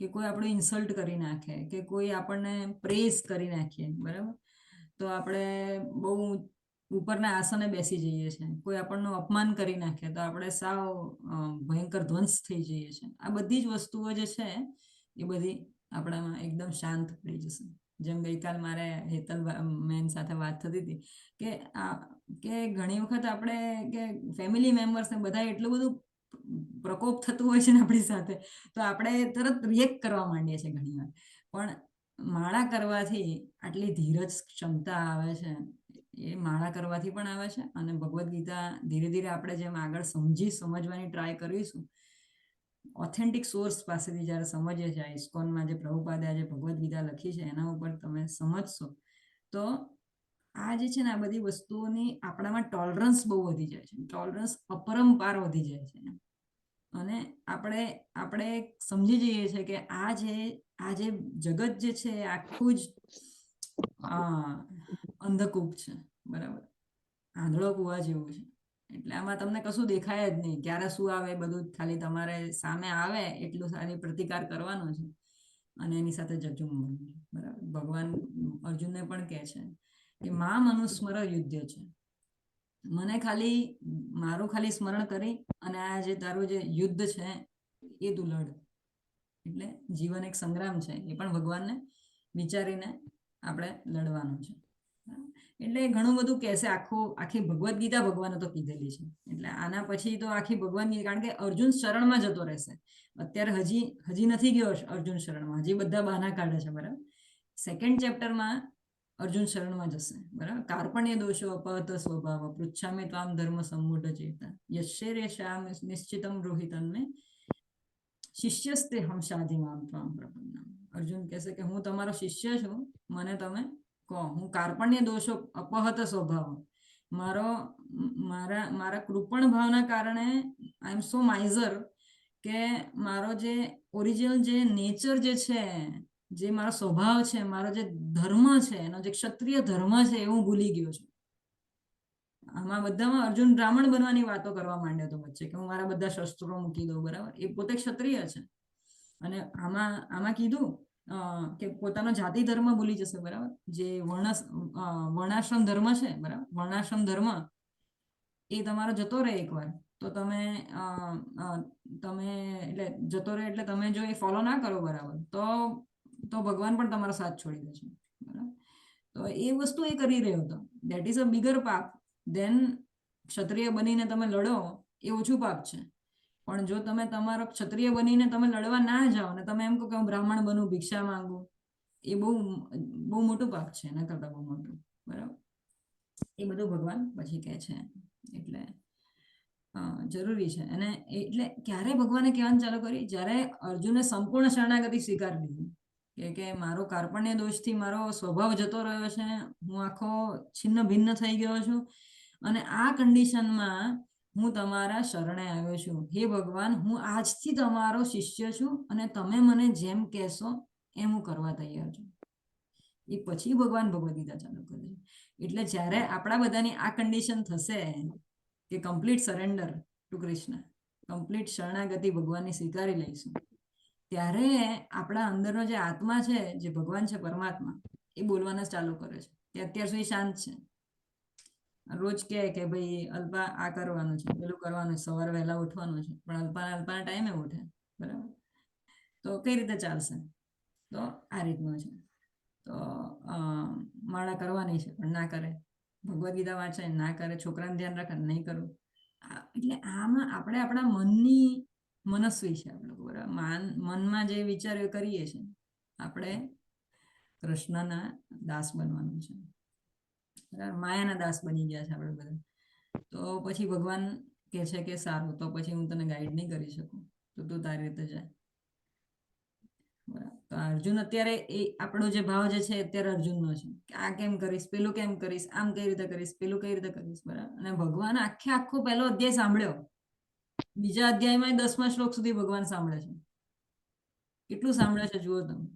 કે કોઈ આપણું ઇન્સલ્ટ કરી નાખે, કે કોઈ આપણને પ્રેઝ કરી નાખીએ, બરાબર, તો આપણે બહુ ઉપરના આસને બેસી જઈએ છીએ. કોઈ આપણનું અપમાન કરી નાખે તો આપણે સાવ ભયંકર ધ્વંસ થઈ જઈએ છીએ. આ બધી જ વસ્તુઓ જે છે એ બધી આપણામાં એકદમ શાંત પડી જશે. જેમ ગઈકાલ મારે હેતલ મેન સાથે વાત થતી હતી કે ઘણી વખત આપણે કે ફેમિલી મેમ્બર્સ ને બધા એટલું બધું પ્રકોપ થતું હોય છે ને આપણી સાથે, તો આપણે તરત રિએક્ટ કરવા માંડીએ છીએ ઘણી વાર. પણ માળા કરવાથી આટલી ધીરજ ક્ષમતા આવે છે, એ માળા કરવાથી પણ આવે છે. અને ભગવદ્ ગીતા ધીરે ધીરે આપણે જેમ આગળ સમજવાની ટ્રાય કરીશું, ઓથેન્ટિક સોર્સ પાસેથી જ્યારે સમજીએ છીએ, ઇસ્કોનમાં જે પ્રભુપાદે આજે ભગવદ્ ગીતા લખી છે એના ઉપર તમે સમજશો તો આ જે છે ને આ બધી વસ્તુઓની આપણામાં ટોલરન્સ બહુ વધી જાય છે. ટોલરન્સ અપરંપાર વધી જાય છે. અને આપણે સમજી જઈએ છીએ કે આ જે જગત જે છે આખું જ અંધકૂપ છે, બરાબર, આંધળો કુવા જેવું છે. એટલે આમાં તમને કશું દેખાય જ નહીં. ક્યારે શું આવે બધું ખાલી તમારે સામે આવે એટલું સારી પ્રતિકાર કરવાનો છે અને એની સાથે જજુમવાનું છે, બરાબર. ભગવાન અર્જુનને પણ કહે છે કે મા મનુસ્મર યુદ્ધ છે. મારું ખાલી સ્મરણ કરી અને આ જે તારું જે યુદ્ધ છે એ તું લડ. એટલે જીવન એક સંગ્રામ છે, એ પણ ભગવાનને વિચારીને આપણે લડવાનું છે. એટલે ઘણું બધું કહેશે. આખી ભગવદ્ ગીતા ભગવાને તો કીધેલી છે. એટલે આના પછી તો આખી ભગવાન ગીતા, કારણ કે અર્જુન શરણમાં જતો રહેશે. અત્યારે હજી નથી ગયો અર્જુન શરણમાં, હજી બધા બહાના કાઢે છે, બરાબર. સેકન્ડ ચેપ્ટરમાં અર્જુન શરણમાં જશે, બરાબર. કાર્પણ્ય દોષો અપહત સ્વભાવ પૃચ્છામે ત્વામ ધર્મ સંમૂઢ ચેતા યશ્ચર્યશ્યામ નિશ્ચિતમ રોહિતન્મે શિષ્યસ્તે હમ સાધિમામ ત્વામ પ્રપન્નમ. અર્જુન કહેશે કે હું તમારો શિષ્ય છું, મને તમે કહો. હું કાર્પણ્ય દોષો અપહત સ્વભાવ, મારા કૃપણ ભાવના કારણે આઈ એમ સો માઇઝર કે મારો જે ઓરિજિનલ જે નેચર જે છે, જે મારો સ્વભાવ છે, મારો જે ધર્મ છે, એનો જે ક્ષત્રિય ધર્મ છે એ હું ભૂલી ગયો છું. આમાં બધામાં અર્જુન બ્રાહ્મણ બનવાની વાતો કરવા માંડ્યો હતો વચ્ચે, કે હું મારા બધા શસ્ત્રો મૂકી દઉં, બરાબર. એ પોતે ક્ષત્રિય છે અને આમાં કીધું કે પોતાનો જાતિ ધર્મ ભૂલી જશે, બરાબર. જે વર્ણાશ્રમ ધર્મ છે, બરાબર, વર્ણાશ્રમ ધર્મ એ તમારો જતો રહે એકવાર, તો તમે એટલે જતો રહે એટલે તમે જો એ ફોલો ના કરો, બરાબર, તો ભગવાન પણ તમારો સાથ છોડી દે છે, બરાબર. તો એ વસ્તુ એ કરી રહ્યો હતો. દેટ ઇઝ અ બિગર પાપ દેન ક્ષત્રિય બનીને તમે લડો, એ ઓછું પાપ છે. પણ જો તમે તમારો ક્ષત્રિય બનીને તમે લડવા ના જાઓ ને તમે એમ કહો કે હું બ્રાહ્મણ બનું, ભિક્ષા માંગુ, એ બહુ મોટું પાપ છે, એના કરતા બહુ મોટું, બરાબર. એ બધું ભગવાન પછી કહે છે. એટલે જરૂરી છે. અને એટલે ક્યારે ભગવાને કહેવાનું ચાલુ કરી, જ્યારે અર્જુને સંપૂર્ણ શરણાગતિ સ્વીકારી લીધી કે મારો કાર્પણ્ય દોષથી મારો સ્વભાવ જતો રહ્યો છે, હું આખો છિન્ન ભિન્ન થઈ ગયો છું, અને આ કન્ડિશનમાં હું તમારા શરણે આવ્યો છું. હે ભગવાન, હું આજથી તમારો શિષ્ય છું અને તમે મને જેમ કહેશો એમ હું કરવા તૈયાર છું. એ પછી ભગવાન ભગવદ ગીતા ચાલુ કરે છે. એટલે જ્યારે આપણા બધાની આ કન્ડિશન થશે કે complete surrender to Krishna, complete શરણાગતિ ભગવાનની સ્વીકારી લઈશું, ત્યારે આપણા અંદરનો જે આત્મા છે, જે ભગવાન છે, પરમાત્મા, એ બોલવાના ચાલુ કરે છે કે અત્યાર સુધી શાંત છે. રોજ કે ભાઈ અલ્પા આ કરવાનું છે, પેલું કરવાનું છે, સવારે વહેલા ઉઠવાનું છે, પણ અલ્પાના ટાઈમે ઉઠે, બરાબર. તો કઈ રીતે ચાલશે? તો આ રીતનું છે. તો માળા કરવાની છે પણ ના કરે, ભગવદ ગીતા વાંચે ના કરે, છોકરાને ધ્યાન રાખે નહીં કરવું. એટલે આમાં આપણે આપણા મનની મનસ્વી છે આપણે લોકો, બરાબર. મનમાં જે વિચારો કરીએ છીએ, આપણે કૃષ્ણના દાસ બનવાનું છે, બરાબર. માયાના દાસ બની ગયા છે આપણે બધા. તો પછી ભગવાન કહે છે કે સારું, તો પછી હું તને ગાઈડ નહીં કરી શકું, તો તું તારી રીતે જાય, બરાબર. તો અર્જુન અત્યારે એ આપણો જે ભાવ જે છે અત્યારે અર્જુનનો છે કે આ કેમ કરીશ, પેલું કેમ કરીશ, આમ કઈ રીતે કરીશ, પેલું કઈ રીતે કરીશ, બરાબર. અને ભગવાન આખો પહેલો અધ્યાય સાંભળ્યો, બીજા અધ્યાયમાં 10મા શ્લોક સુધી ભગવાન સાંભળે છે. કેટલું સાંભળે છે જુઓ તમે.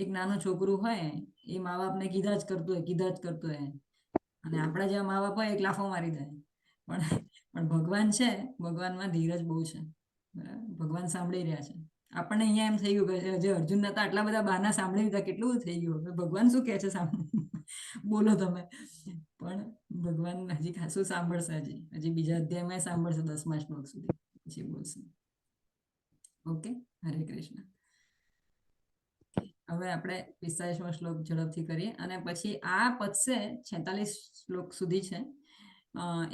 એક નાનું છોકરું હોય, એ મા બાપને કીધા જ કરતું હોય, અને આપણા જેવા મા બાપ હોય એક લાફો મારી દે. પણ ભગવાન છે, ભગવાનમાં ધીરજ બહુ છે, બરાબર. ભગવાન સાંભળી રહ્યા છે. આપણને અહીંયા એમ થઈ ગયું કે જે અર્જુન નતા આટલા બધા બહાના સાંભળી લીધા, કેટલું થઈ ગયું, ભગવાન શું કહે છે બોલો તમે. પણ ભગવાન હજી ખાસું સાંભળશે, હજી બીજા અધ્યાયમાં સાંભળશે, 10મા શ્લોક સુધી, પછી બોલશે. ઓકે, હરે કૃષ્ણ. હવે આપણે 45મો શ્લોક ઝડપથી કરીએ અને પછી આ પતશે. 46 શ્લોક સુધી છે.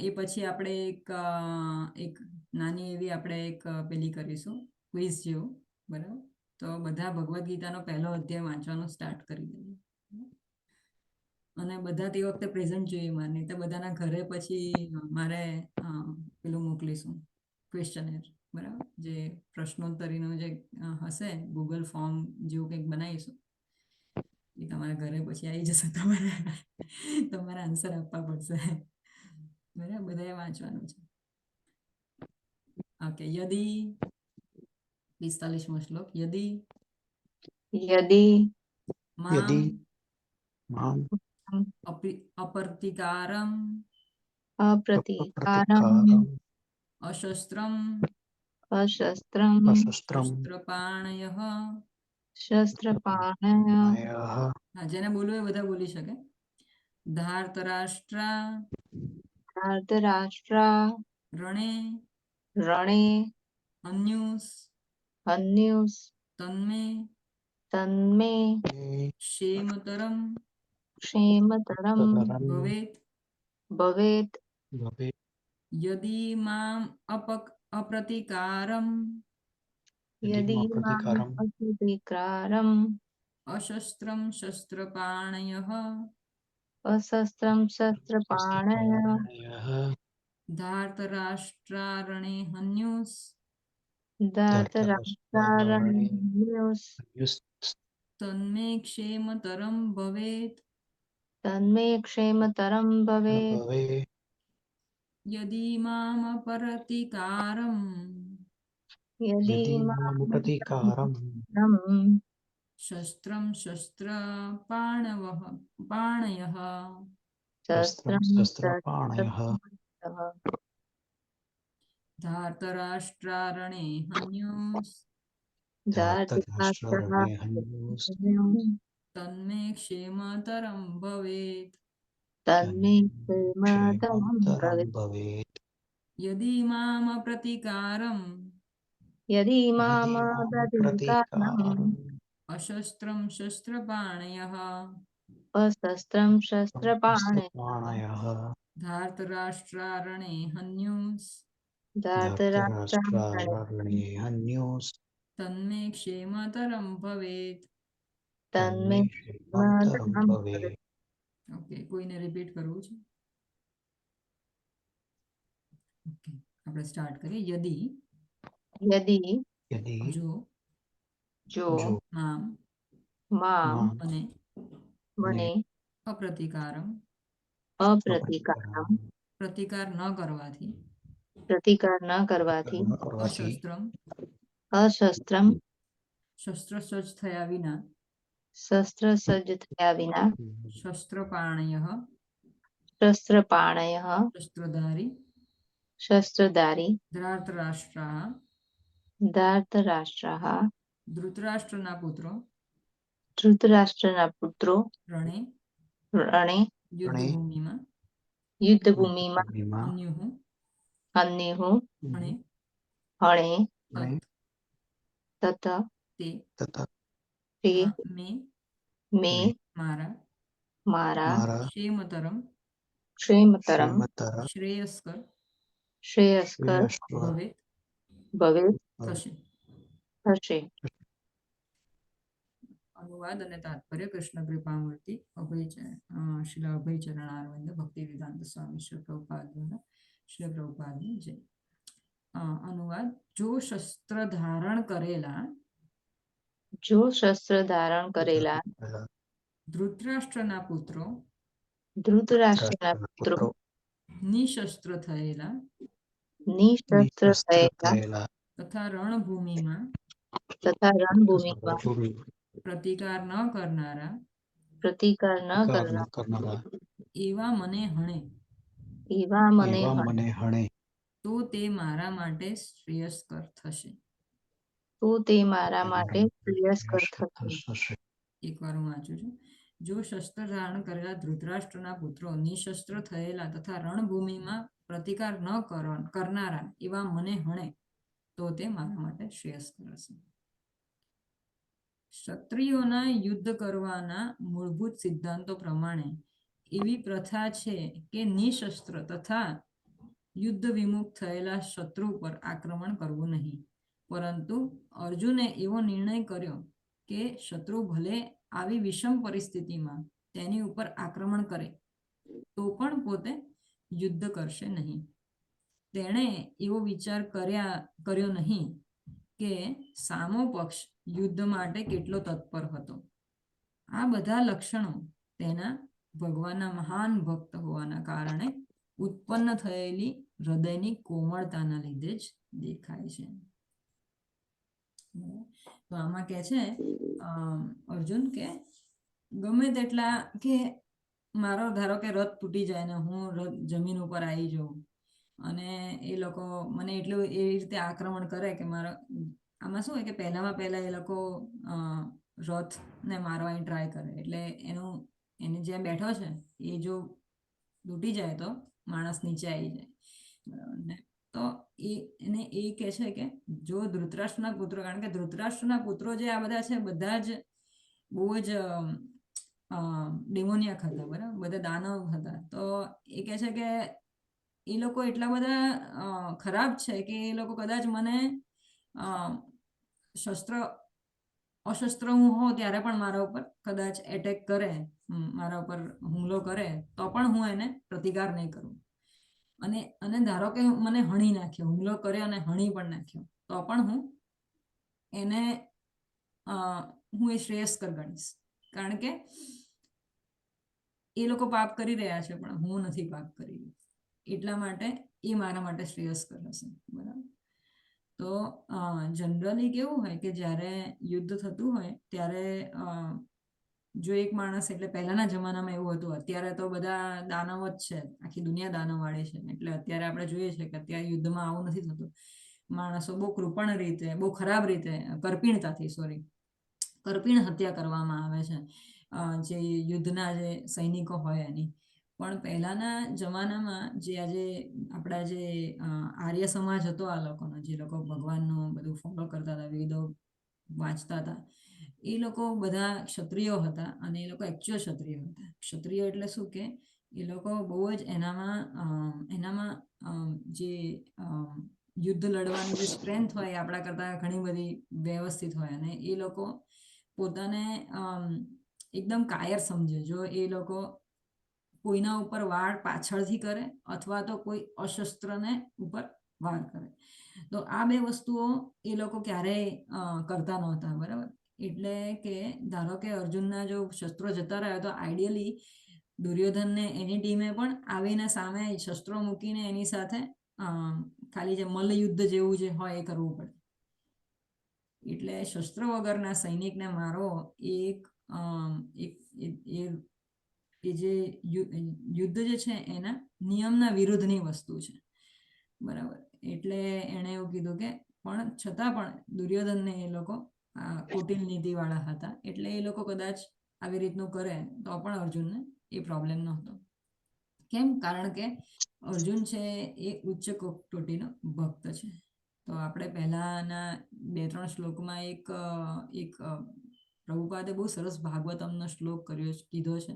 એ પછી આપણે એક નાની એવી આપણે એક પેલી કરીશું, ક્વિઝ જેવું, બરાબર. તો બધા ભગવદ ગીતાનો પહેલો અધ્યાય વાંચવાનું સ્ટાર્ટ કરી દઈએ, અને બધા તે વખતે પ્રેઝન્ટ જોઈએ મારે, નહીં તો બધાના ઘરે પછી મારે પેલું મોકલીશું ક્વેશ્ચનર, બરાબર. જે પ્રશ્નોત્તરીનું જે હશે, ગૂગલ ફોર્મ જેવું કંઈક બનાવીશું, એ તમારા ઘરે પછી આવી જશે, તમારે આન્સર આપવા પડશે, બરાબર. બધાએ વાંચવાનું છે. ઓકે, યદી 45મો શ્લોક. યદી મામ અપ્રતિકારમ અશસ્ત્રમ શસ્ત્રપાણયઃ. હા, જેને બોલવું એ બધા બોલી શકે. ધાર્તરાષ્ટ્રા રણે અન્યુસ તન્મે ક્ષેમતરમ ભવેત યદી મામ અપ્રતિકારમ અશસ્ત્રમ શસ્ત્રપાણયઃ ધાર્તરાષ્ટ્રારણે હન્યુસ તન્મે ક્ષેમતરમ ભવેત તન્મે ક્ષેમતરમ ભવે ભવે યદિ મામ પ્રતિકારમ યદિ યદિ મામ મામ પ્રતિકારમ પ્રતિકારમ શસ્ત્રમ શસ્ત્ર પાણયઃ શસ્ત્રમ શસ્ત્રં શસ્ત્રપાણયઃ શસ્ત્રપાણયઃ ધાર્તરાષ્ટ્રારણે ધાર્તરાષ્ટ્રરણે હન્યુસ્ત તન્મે ક્ષેમતરમ ભવેત તન્મે ક્ષેમતરમ ક્ષેમતરમ ભવે ભવેત યદિ મામ પ્રતિકારમ યદિ મામ યદિ મામ પ્રતિકારમ પ્રતિકારમ અશસ્ત્રમ શસ્ત્રપાણયઃ અશસ્ત્રં શસ્ત્રપાણયઃ શસ્ત્રપાણયઃ ધાર્તરાષ્ટ્રારણે ધાર્તરાષ્ટ્રારણે ધાર્તરાષ્ટ્રારણે હન્યુસ્ત તન્મે ક્ષેમતરમ ભવેત. તન્મે તન્મે ક્ષેમતરમ ક્ષેમતરમ ભવેત. ઓકે, કોઈને રિપીટ કરવું છે? ઓકે, આપણે સ્ટાર્ટ કરીએ. યદિ યદિ યદિ જો જો મામ મામ મામ મને મને અપ્રતિકારમ અપ્રતિકારમ પ્રતિકાર ન કરવાથી પ્રતિકાર ન કરવાથી કરવાથી અશસ્ત્રમ અશસ્ત્રમ શસ્ત્ર સજ્જ થયા વિના શસ્ત્ર સજ્જ થયા વિના શસ્ત્રપાણયઃ શસ્ત્રપાણયઃ શસ્ત્રધારી શસ્ત્રધારી ધૃતરાષ્ટ્રાઃ ધાર્તરાષ્ટ્રાः ધૃતરાષ્ટ્રના પુત્રો ધૃતરાષ્ટ્રના પુત્રો રણે રણે યુદ્ધભૂમિમાં યુદ્ધભૂમિમાં ભૂમિમાં અન્યુઃ અન્યુઃ હણે હણે અને તત તે તથા તે મેં મે મારા મારા મારા ક્ષેમતરમ ક્ષેમતરમ ક્ષેમતર શ્રેયસ્કર શ્રેયસ્કર શ્રેયસ્કર ભવેત ભવેત થશે. થશે. અનુવાદ અને તાત્પર્ય કૃષ્ણ કૃપામૂર્તિ શ્રીલ અભયચરણ અરવિંદ ભક્તિ વેદાંત સ્વામી શ્રી પ્રભુપાદ દ્વારા શ્રી પ્રભુપાદની જય. અનુવાદ: જો શસ્ત્ર ધારણ કરેલા જો શસ્ત્ર ધારણ કરેલા ધૃતરાષ્ટ્રના પુત્રો ધૃતરાષ્ટ્રના પુત્રો નિશસ્ત્ર થયેલા નિશસ્ત્ર નિશસ્ત્ર થયેલા થયેલા તથા રણભૂમિમાં તથા રણભૂમિમાં પ્રતિકાર ન કરનારા પ્રતિકાર ન કરનારા કરનાર એવા મને હણે એવા મને એવા હણે મને હણે તો તે મારા માટે શ્રેયસ્કર થશે. તો તે મારા માટે શ્રેયસ્કર થશે. થશે. એકવાર હું વાંચું છું. જો શસ્ત્ર ધારણ કરેલા ધૃતરાષ્ટ્રના પુત્રો નિશસ્ત્ર થયેલા તથા રણભૂમિમાં પ્રતિકાર ન કરનારા એવા મને હણે તો તે મારા માટે શ્રેયસ્કર હશે. ક્ષત્રિયોના યુદ્ધ કરવાના મૂળભૂત સિદ્ધાંતો પ્રમાણે એવી પ્રથા છે કે નિશસ્ત્ર તથા યુદ્ધ વિમુખ થયેલા શત્રુ પર આક્રમણ કરવું નહીં. પરંતુ અર્જુને એવો નિર્ણય કર્યો કે શત્રુ ભલે આવી વિષમ પરિસ્થિતિમાં તેની ઉપર આક્રમણ કરે તો પણ પોતે યુદ્ધ કરશે નહીં. તેણે એવો વિચાર કર્યો નહીં કે સામો પક્ષ યુદ્ધ માટે કેટલો તત્પર હતો. આ બધા લક્ષણો તેના ભગવાનના મહાન ભક્ત હોવાના કારણે ઉત્પન્ન થયેલી હૃદયની કોમળતાના લીધે જ દેખાય છે. તો આમાં કે છે અર્જુન કે ગમે તેટલા કે મારો ધારો કે રથ તૂટી જાય ને હું જમીન ઉપર આવી જાઉં અને એ લોકો મને એટલું એ રીતે આક્રમણ કરે કે મારા આમાં શું હોય કે પહેલા એ લોકો રથ ને મારવાની ટ્રાય કરે એટલે એને જ્યાં બેઠો છે એ જો તૂટી જાય તો માણસ નીચે આવી જાય. બરાબર. તો એને એ કહે છે કે જો ધૃતરાષ્ટ્રના પુત્રો, કારણ કે ધૃતરાષ્ટ્રના પુત્રો જે આ બધા છે બધા જ બહુ જ ડેમોનિયક હતા, બરાબર, બધા દાનવ હતા. તો એ કહે છે કે એ લોકો એટલા બધા ખરાબ છે કે એ લોકો કદાચ મને અશસ્ત્ર હું હોઉં ત્યારે પણ મારા ઉપર કદાચ એટેક કરે, મારા ઉપર હુમલો કરે તો પણ હું એને પ્રતિકાર નહીં કરું. અને ધારો કે મને હણી નાખ્યો, હુમલો કર્યો અને હણી પણ નાખ્યો તો પણ હું એ શ્રેયસ્કર ગણીશ. કારણ કે એ લોકો પાપ કરી રહ્યા છે પણ હું નથી પાપ કરી રહી, એટલા માટે એ મારા માટે શ્રેયસ્કર હશે. બરાબર. તો જનરલી કેવું હોય કે જ્યારે યુદ્ધ થતું હોય ત્યારે જો એક માણસ, એટલે પહેલાના જમાનામાં એવું હતું, અત્યારે તો બધા દાનવ જ છે, આખી દુનિયા દાનવવાળી છે, એટલે અત્યારે આપણે જોઈએ છે કે અત્યારે યુદ્ધમાં આવું નથી થતું. માણસો બહુ કૃપણ રીતે, બહુ ખરાબ રીતે, કરપીણ હત્યા કરવામાં આવે છે જે યુદ્ધના જે સૈનિકો હોય એની. પણ પહેલાના જમાનામાં જે આજે આપણા જે આર્ય સમાજ હતો, આ લોકોનો, જે લોકો ભગવાનનું બધું ફોલો કરતા હતા, વેદો વાંચતા હતા, એ લોકો બધા ક્ષત્રિયો હતા અને એ લોકો એકચ્યુઅલ ક્ષત્રિયો હતા. ક્ષત્રિય એટલે શું કે એ લોકો બહુ જ એનામાં જે યુદ્ધ લડવાની જે સ્ટ્રેન્થ હોય આપણા કરતાં ઘણી બધી વ્યવસ્થિત હોય, અને એ લોકો પોતાને એકદમ કાયર સમજે જો એ લોકો કોઈના ઉપર વાર પાછળથી કરે અથવા તો કોઈ અશસ્ત્રને ઉપર વાર કરે. તો આ બે વસ્તુઓ એ લોકો ક્યારેય કરતા નહોતા. બરાબર. એટલે કે ધારો કે અર્જુનના જો શસ્ત્રો જતા રહ્યા તો આઈડિયલી દુર્યોધનને એની ટીમે પણ આવીને સામે શસ્ત્રો મૂકીને એની સાથે ખાલી જે મલ્લયુદ્ધ જેવું જે હોય એ કરવું પડે. એટલે શસ્ત્રો વગરના સૈનિકને મારો એ જે યુદ્ધ જે છે એના નિયમના વિરુદ્ધની વસ્તુ છે. બરાબર. એટલે એણે એવું કીધું કે પણ છતાં પણ દુર્યોધનને એ લોકો કુટિલ નીતિ વાળા હતા, એટલે એ લોકો કદાચ આવી રીતનું કરે તો પણ અર્જુનને એ પ્રોબ્લેમ નહોતો. કેમ? કારણ કે અર્જુન છે એ ઉચ્ચ કોટીનો ભક્ત છે. તો આપણે પહેલાના 2-3 શ્લોકમાં એક પ્રભુપાદે બહુ સરસ ભાગવતમનો શ્લોક કીધો છે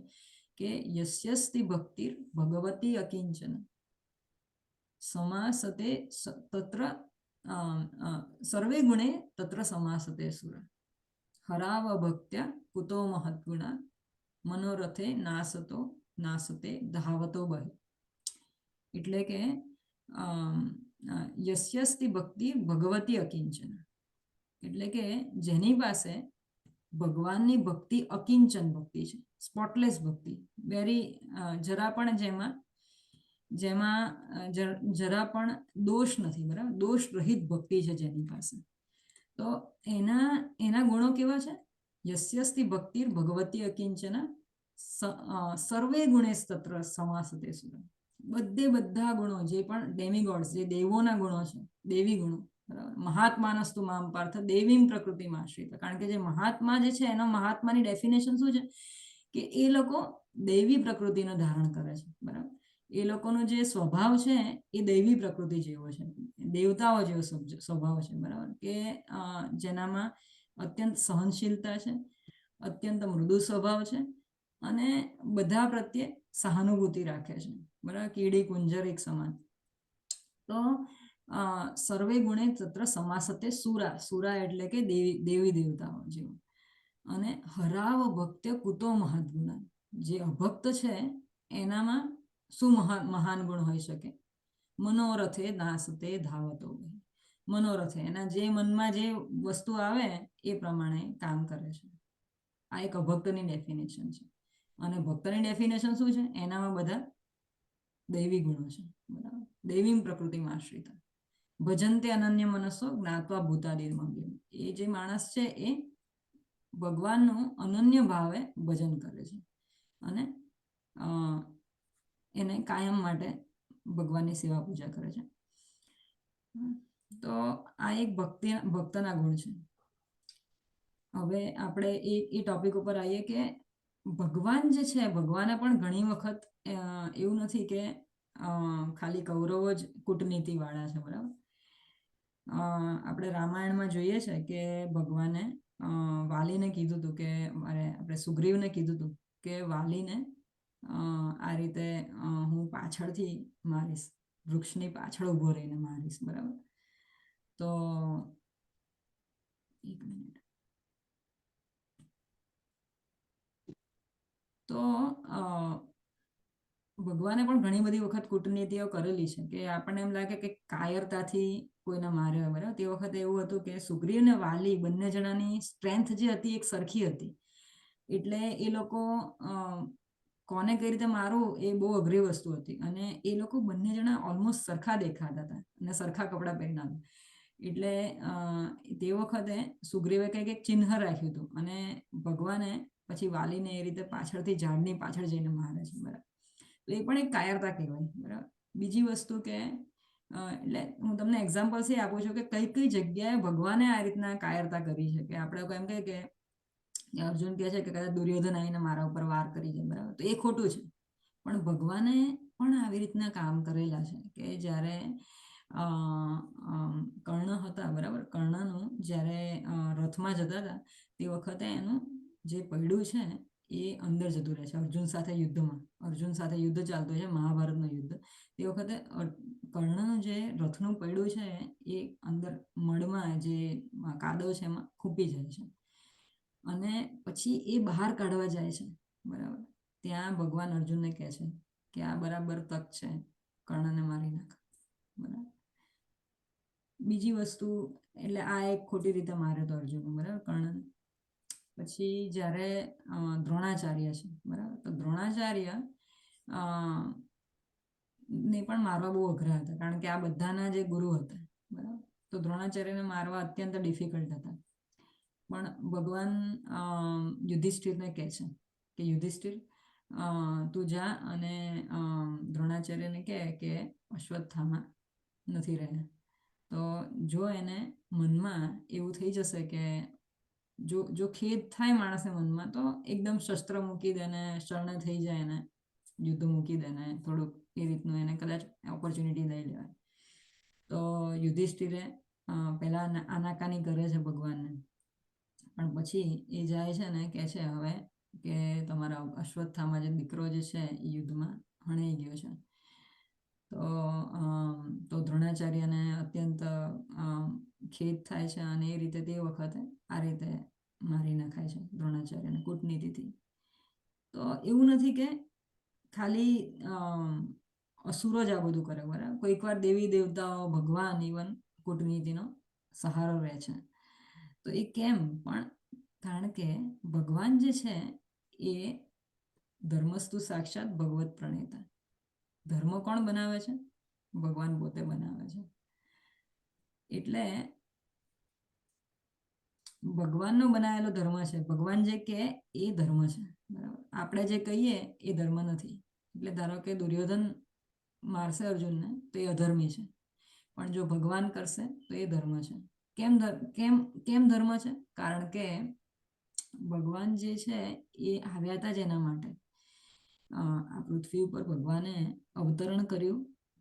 કે યસ્યસ્તિ ભક્તિર ભગવતી અકિંચન સમાસતે તત્ર સર્વે ગુણે તત્ર સમાસતે સુર હરાવ ભક્ત્યા કુતો મહદ્ગુણા મનોરથે નાસતે ધાવતો બહિ. એટલે કે યસ્યસ્તિ ભક્તિ ભગવતી અકિંચન, એટલે કે જેની પાસે ભગવાનની ભક્તિ અકિંચન ભક્તિ છે, સ્પોટલેસ ભક્તિ, જરા પણ જેમાં જરા પણ દોષ નથી. બરાબર. દોષ રહિત ભક્તિ છે જેની પાસે, તો એના ગુણો કેવા છે? યસ્યસ્તિ ભક્તિર ભગવતી અકિંચન સર્વે ગુણેશ તત્ર સમાસતે સુર. બધા ગુણો, જે પણ ડેમિગોડ્સ, જે દેવોના ગુણો છે, દેવી ગુણો. બરાબર. મહાત્માનસ્તુ મામ પાર્થ દેવીમ પ્રકૃતિમાં આશ્રિત. કારણ કે જે મહાત્મા જે છે એનો મહાત્માની ડેફિનેશન શું છે કે એ લોકો દૈવી પ્રકૃતિનો ધારણ કરે છે. બરાબર. એ લોકોનો જે સ્વભાવ છે એ દૈવી પ્રકૃતિ જેવો છે, દેવતાઓ જેવો સ્વભાવ છે. બરાબર. કે જેનામાં અત્યંત સહનશીલતા છે, અત્યંત મૃદુ સ્વભાવ છે અને બધા પ્રત્યે સહાનુભૂતિ રાખે છે. બરાબર. કીડી કુંજર એક સમાન. તો સર્વે ગુણે તત્ર સમાસતે સુરા એટલે કે દેવી દેવતાઓ જેવું. અને હરાવ ભક્ત્ય કુતો મહદ્ગુણા, જે અભક્ત છે એનામાં શું મહાન ગુણ હોઈ શકે? મનોરથે નાસતે ધાવતો. મનોરથે, એના જે મનમાં જે વસ્તુ આવે એ પ્રમાણે કામ કરે છે. આ એક અભક્તની ડેફિનેશન છે. અને ભક્તની ડેફિનેશન શું છે? એનામાં બધા દૈવી ગુણો છે. બરાબર. દૈવી પ્રકૃતિમાં આશ્રિત. ભજન્તે અનન્ય મનસ્સો જ્ઞાત્વા ભૂતાદિર્મવ્યમ. એ જે માણસ છે એ ભગવાનનું અનન્ય ભાવે ભજન કરે છે અને એને કાયમ માટે ભગવાનની સેવા પૂજા કરે છે. તો આ એક ભક્તના ગુણ છે. હવે આપણે એ ટોપિક ઉપર આવીએ કે ભગવાન જે છે, ભગવાને પણ ઘણી વખત એવું નથી કે ખાલી કૌરવો જ કૂટનીતિ વાળા છે. બરાબર. આપણે રામાયણમાં જોઈએ છે કે ભગવાને વાલીને કીધું હતું કે આપણે સુગ્રીવને કીધું હતું કે વાલીને આ રીતે હું પાછળથી મારીશ, વૃક્ષની પાછળ ઉભો રહીને મારીશ. બરાબર. તો એક મિનિટ. તો ભગવાને પણ ઘણી બધી વખત કૂટનીતિઓ કરેલી છે કે આપણને એમ લાગે કે કાયરતાથી કોઈને માર્યો. બરાબર. તે વખતે એવું હતું કે સુગ્રીવ ને વાલી બંને જણાની સ્ટ્રેન્થ જે હતી એક સરખી હતી, એટલે એ લોકો કોને કઈ રીતે મારવું એ બહુ અઘરી વસ્તુ હતી. અને એ લોકો બંને જણા ઓલમોસ્ટ સરખા દેખાતા હતા અને સરખા કપડાં પહેરતા હતા. એટલે તે વખતે સુગ્રીવે કંઈક એક ચિહ્ન રાખ્યું હતું અને ભગવાને પછી વાલીને એ રીતે પાછળથી ઝાડની પાછળ જઈને મારે છે. બરાબર, તો એ પણ એક કાયરતા કહેવાય. બરાબર. બીજી વસ્તુ કે એટલે હું તમને એક્ઝામ્પલ્સ એ આપું છું કે કઈ કઈ જગ્યાએ ભગવાને આ રીતના કાયરતા કરી છે. કે આપણે એમ કહીએ કે અર્જુન કહે છે કે કદાચ દુર્યોધન આવીને મારા ઉપર વાર કરી જાય. બરાબર, તો એ ખોટું છે. પણ ભગવાને પણ આવી રીતના કામ કરેલા છે કે જ્યારે કર્ણ હતા, બરાબર, કર્ણનું જ્યારે રથમાં જતા હતા તે વખતે એનું જે પૈડું છે એ અંદર જતું રહે છે અર્જુન સાથે યુદ્ધમાં. અર્જુન સાથે યુદ્ધ ચાલતું છે, મહાભારતનું યુદ્ધ. તે વખતે કર્ણનું જે રથનું પૈડું છે એ અંદર મળમાં જે કાદવ છે એમાં ખૂંપી જાય છે અને પછી એ બહાર કાઢવા જાય છે. બરાબર, ત્યાં ભગવાન અર્જુનને કહે છે કે આ બરાબર તક છે, કર્ણને મારી નાખ. બરાબર. બીજી વસ્તુ એટલે આ એક ખોટી રીતે માર્યો તો અર્જુન, બરાબર, કર્ણને. પછી જ્યારે દ્રોણાચાર્ય છે, બરાબર, તો દ્રોણાચાર્ય ને પણ મારવા બહુ અઘરા હતા કારણ કે આ બધાના જે ગુરુ હતા. બરાબર, તો દ્રોણાચાર્યને મારવા અત્યંત ડિફિકલ્ટ હતા. પણ ભગવાન યુધિષ્ઠિરને કહે છે કે યુધિષ્ઠિર તું જા અને દ્રોણાચાર્યને કહે કે અશ્વત્થામા નથી રહ્યા. તો જો એને મનમાં એવું થઈ જશે કે જો ખેદ થાય માણસને મનમાં, તો એકદમ શસ્ત્ર મૂકી દે ને શરણે થઈ જાય એને યુદ્ધ મૂકી દે ને થોડુંક એ રીતનું એને કદાચ ઓપોર્ચ્યુનિટી લઈ લેવાય. તો યુધિષ્ઠિરે પહેલા આનાકાની કરે છે ભગવાનને, પણ પછી એ જાય છે ને કહે છે હવે કે તમારા અશ્વત્થામા જે દીકરો જે છે એ યુદ્ધમાં હણાઈ ગયો છે. તો દ્રોણાચાર્યને અત્યંત ખેદ થાય છે અને એ રીતે તે વખતે આ રીતે મારી નખાય છે દ્રોણાચાર્યને કૂટનીતિથી. તો એવું નથી કે ખાલી અસુરો જ આ બધું કરે. બરાબર, કોઈક વાર દેવી દેવતાઓ, ભગવાન ઇવન કૂટનીતિનો સહારો રહે છે. તો એ કેમ? પણ કારણ કે ભગવાન જે છે એ ધર્મસ્તુ સાક્ષાત ભગવત પ્રણેતા. ધર્મ કોણ બનાવે છે? ભગવાન પોતે બનાવે છે. એટલે ભગવાનનો બનાવેલો ધર્મ છે. ભગવાન જે કહે એ ધર્મ છે. બરાબર, આપણે જે કહીએ એ ધર્મ નથી. એટલે ધારો કે દુર્યોધન મારશે અર્જુનને તો એ અધર્મી છે, પણ જો ભગવાન કરશે તો એ ધર્મ છે. કેમ ધર્મ છે? કારણ કે ભગવાન જે છે એ આવ્યા હતા જ એના માટે. આ પૃથ્વી ઉપર ભગવાને અવતરણ કર્યું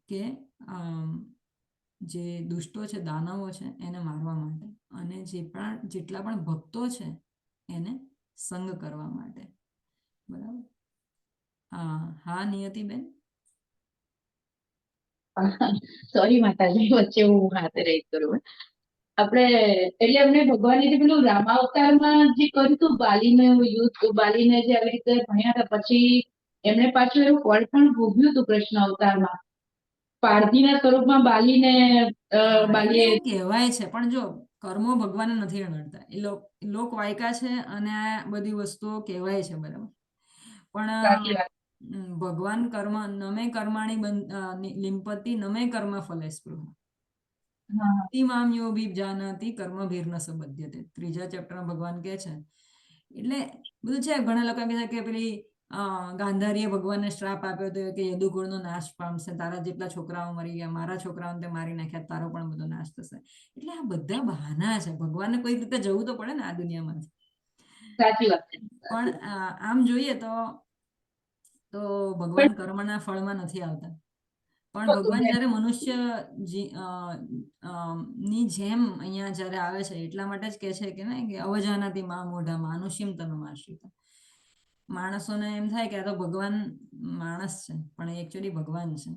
કે જે દુષ્ટો છે, દાનવો છે, એને મારવા માટે, અને જેટલા પણ ભક્તો છે એને સંગ કરવા માટે. બરાબર. હા નિયતિબેન. સોરી માતાજી, વચ્ચે હું હાથે રહી કરું. આપણે એટલે એમને ભગવાને જે પેલું રામાવતારમાં જે કર્યું હતું બાલીને યુદ્ધ, બાલીને જે આવી રીતે ભણ્યા હતા, પછી એમને પાછું એવું ફળ પણ ભોગ્યું હતું કૃષ્ણ અવતારમાં. પારધીના સ્વરૂપમાં બાલીને બાલીએ કહેવાય છે, પણ જો કર્મો ભગવાને નથી અડતા, એ લોક વાયકા છે અને આ બધી વસ્તુઓ કહેવાય છે. બરાબર, પણ ભગવાન કર્મ નમે કર્માણી લિંપતિ નમે કર્મ ફલે સ્પૃહ મામ યો ભી જાનતી કર્મભીર્ન સંબધ્યતે. 3જા ચેપ્ટરમાં ભગવાન કહે છે. એટલે બધું છે. ઘણા લોકો કહે છે કે પેલી ગાંધારીએ ભગવાનને શ્રાપ આપ્યો હતો કે યદુકુળનો નાશ પામશે, તારા જેટલા છોકરાઓ મરી ગયા, મારા છોકરાઓને તે મારી નાખ્યા, તારો પણ બધો નાશ થશે. એટલે આ બધા બહાના છે. ભગવાનને કોઈ રીતે જવું તો પડે ને આ દુનિયામાંથી. સાચી વાત છે. પણ આમ જોઈએ તો ભગવાન કર્મના ફળમાં નથી આવતા. પણ ભગવાન જયારે મનુષ્ય ની જેમ અહીંયા જયારે આવે છે એટલા માટે જ કે છે કે ને કે અવજાનાતી મા મોઢા માનુષ્યમ તનુમાશ્રિત. માણસોને એમ થાય કે આ તો ભગવાન માણસ છે, પણ એ એકચ્યુઅલી ભગવાન છે.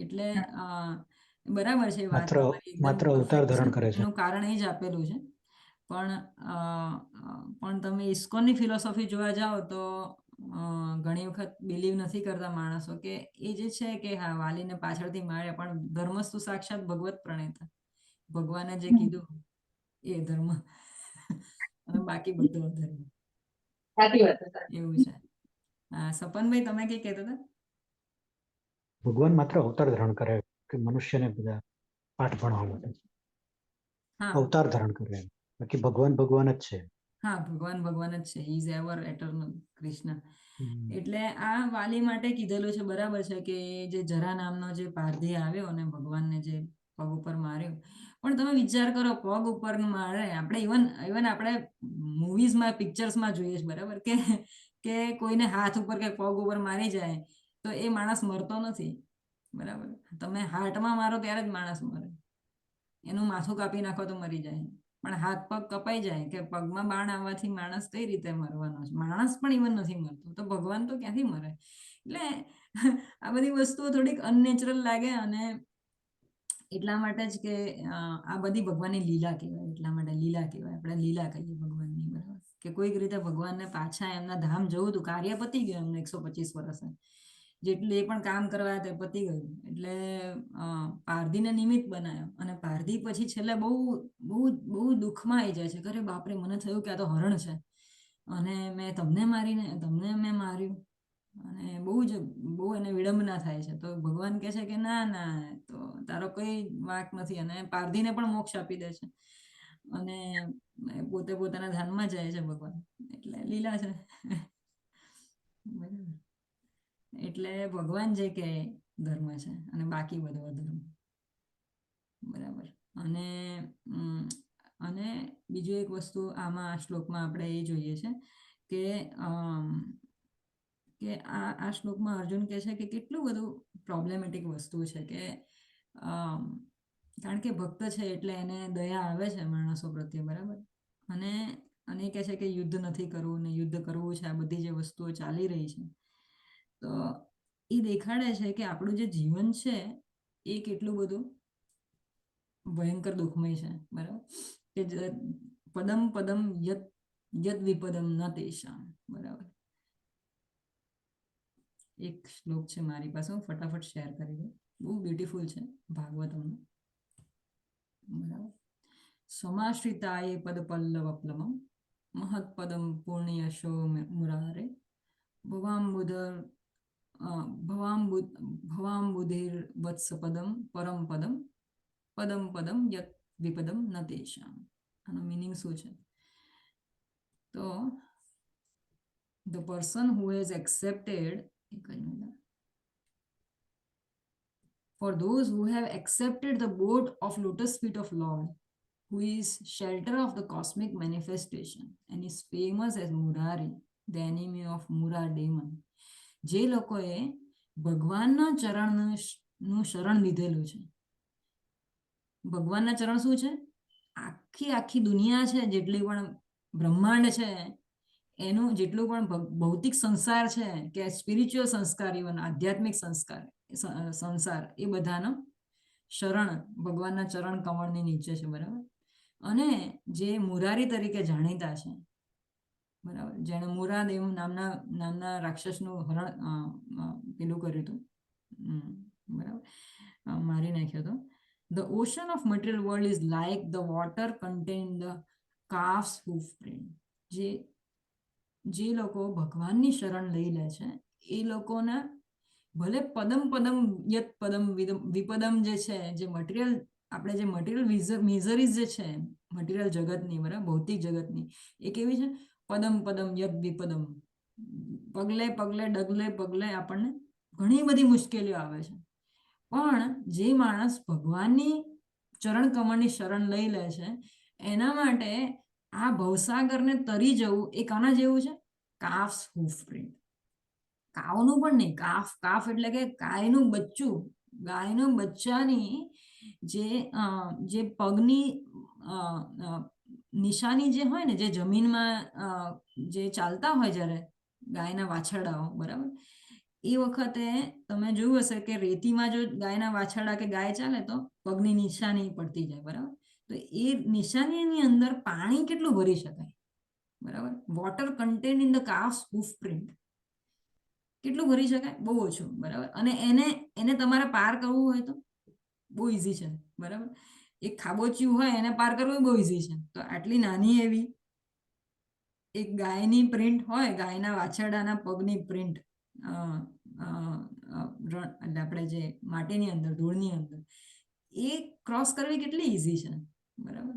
એટલે બરાબર છે વાત માત્ર અવતાર ધારણ કરે છે. એનું કારણ એ જ આપેલું છે. પણ તમે ઇસ્કોનની ફિલોસોફી જોવા જાઓ તો ઘણી વખત બિલીવ નથી કરતા માણસો કે એ જે છે કે હા વાલીને પાછળથી માર્યા, પણ ધર્મસ્તુ સાક્ષાત ભગવત પ્રણેતા. ભગવાને જે કીધું એ ધર્મ અને બાકી બધો અધર્મ. સાચી વાત છે. એવું છે. સપનભાઈ તમે કઈ કહેતા હતા? ભગવાન માત્ર અવતાર ધારણ કરે કે મનુષ્યને બધા પાઠ ભણાવવા માટે હા અવતાર ધારણ કરે એમ. બાકી ભગવાન ભગવાન જ છે. હા, ભગવાન ભગવાન જ છે, ઇઝ એવર એટર્નલ કૃષ્ણ. હમ. એટલે આ વાલી માટે કીધેલું છે, બરાબર છે, કે જે જરા નામનો જે પારધી આવ્યો અને ભગવાનને જે પગ ઉપર માર્યો. પણ તમે વિચાર કરો, પગ ઉપર મારે, આપણે ઇવન આપણે મૂવીઝમાં પિક્ચર્સમાં જોઈએ છે, બરાબર, કે કોઈને હાથ ઉપર કે પગ ઉપર મારી જાય તો એ માણસ મરતો નથી, બરાબર. તમે હાર્ટમાં મારો ત્યારે જ માણસ મરે, એનું માથું કાપી નાખો તો મરી જાય. પણ હાથ પગ કપાઈ જાય કે પગમાં બાણ આવવાથી માણસ કઈ રીતે મરવાનો છે? માણસ પણ ઇવન નથી મરતો, તો ભગવાન તો ક્યાંથી મરે? એટલે આ બધી વસ્તુઓ થોડીક અનનેચરલ લાગે, અને એટલા માટે જ કે આ બધી ભગવાનની લીલા કહેવાય. એટલા માટે લીલા કહેવાય, આપણે લીલા કહીએ ભગવાનની, બરાબર, કે કોઈક રીતે ભગવાનને પાછા એમના ધામ જવું હતું, કાર્ય પતી ગયું એમને 125 વર્ષે, જેટલું એ પણ કામ કરવા તે પતી ગયું. એટલે પારધીને નિમિત્ત બનાવ્યો, અને પારધી પછી છેલ્લે બહુ બહુ બહુ દુઃખમાં આવી જાય છે કે અરે બાપરે, મને થયું કે આ તો હરણ છે અને મેં તમને મેં માર્યું, અને બહુ એને વિડંબના થાય છે. તો ભગવાન કહે છે કે ના ના, તો તારો કોઈ વાંક નથી, અને પારધીને પણ મોક્ષ આપી દે છે, અને પોતે પોતાના ધામમાં જાય છે ભગવાન. એટલે લીલા છે. બરાબર. એટલે ભગવાન જે કે ધર્મ છે, અને બાકી બધો અધર્મ, બરાબર. અને બીજું એક વસ્તુ આમાં આ શ્લોકમાં આપણે એ જોઈએ છે કે આ શ્લોકમાં અર્જુન કહે છે કે કેટલું બધું પ્રોબ્લેમેટિક વસ્તુ છે, કે કારણ કે ભક્ત છે એટલે એને દયા આવે છે માણસો પ્રત્યે, બરાબર. અને કહે છે કે યુદ્ધ નથી કરવું ને યુદ્ધ કરવું છે, આ બધી જે વસ્તુઓ ચાલી રહી છે, તો એ દેખાડે છે કે આપણું જે જીવન છે એ કેટલું બધું ભયંકર દુઃખમય છે, બરાબર. કે પદમ પદમ યદ વિપદમ ન તેષામ, બરાબર. એક શ્લોક છે મારી પાસે, હું ફટાફટ શેર કરી દઉં, બહુ બ્યુટીફુલ છે, ભાગવતમનો, બરાબર. સમાશ્રિતાય પદ પલ્લવપ્લવમ મહત્પદમ પૂર્ણયશો મુરારે ભવાંબુધિર વત્સપદમ પરમ પદમ પદમ પદમ યત વિપદમ ન તેષામ. આનો મિનિંગ શું છે? તો the person who has accepted, for those who have accepted the boat of lotus feet of Lord, who is shelter of the cosmic manifestation and is famous as Murari, the enemy of Mura demon. જે લોકોએ ભગવાનના ચરણનું શરણ લીધેલું છે. ભગવાનના ચરણ શું છે? આખી દુનિયા છે, જેટલી પણ બ્રહ્માંડ છે, એનું જેટલું પણ ભૌતિક સંસાર છે, કે સ્પિરિચ્યુઅલ સંસ્કાર, ઇવન આધ્યાત્મિક સંસાર, એ બધાનો શરણ ભગવાનના ચરણ કમળની નીચે છે, બરાબર. અને જે મુરારી તરીકે જાણીતા છે, બરાબર, જેણે મુરાદેવ નામના રાક્ષસનું હરણ પેલું કર્યું હતું, બરાબર, મારી નાખ્યો હતો. The ocean of material world is like the water contained the calf's hoof print. જે લોકો ભગવાનની શરણ લઈ લે છે એ લોકોના ભલે પદમ પદમ યત પદમ વિપદમ જે છે, જે મટીરિયલ આપણે જે મટીરિયલ મિઝરીઝ જે છે મટીરિયલ જગતની, બરાબર, ભૌતિક જગતની, એ કેવી છે? પદમ પદમ યદ વિપદમ, પગલે પગલે ડગલે પગલે આપણને ઘણી બધી મુશ્કેલીઓ આવે છે. પણ જે માણસ ભગવાનની ચરણ કમળની શરણ લઈ લે છે, એના માટે આ ભવસાગરને તરી જવું એ કાના જેવું છે? કાફ્સ હૂફ પ્રિન્ટ. કાવનું પણ નહીં, કાફ એટલે કે ગાયનું બચ્ચું, ગાયનું બચ્ચાની જે પગની નિશાની જે હોય ને, જે જમીનમાં જે ચાલતા હોય જ્યારે ગાયના વાછરડાઓ, બરાબર, એ વખતે તમે જોયું હશે કે રેતીમાં જો ગાયના વાછરડા કે ગાય ચાલે તો પગની નિશાની પડતી જાય, બરાબર. તો એ નિશાનીની અંદર પાણી કેટલું ભરી શકાય, બરાબર? Water content in the calf's hoof print કેટલું ભરી શકાય? બહુ ઓછું, બરાબર. અને એને તમારે પાર કરવું હોય તો બહુ ઈઝી છે, બરાબર. એક ખાબોચિયું હોય એને પાર કરવું બહુ ઈઝી છે. તો આટલી નાની એવી એક ગાયની પ્રિન્ટ હોય, ગાયના વાછરડાના પગની પ્રિન્ટ એટલે આપણે જે માટીની અંદર, ધૂળની અંદર, એ ક્રોસ કરવી કેટલી ઈઝી છે, બરાબર.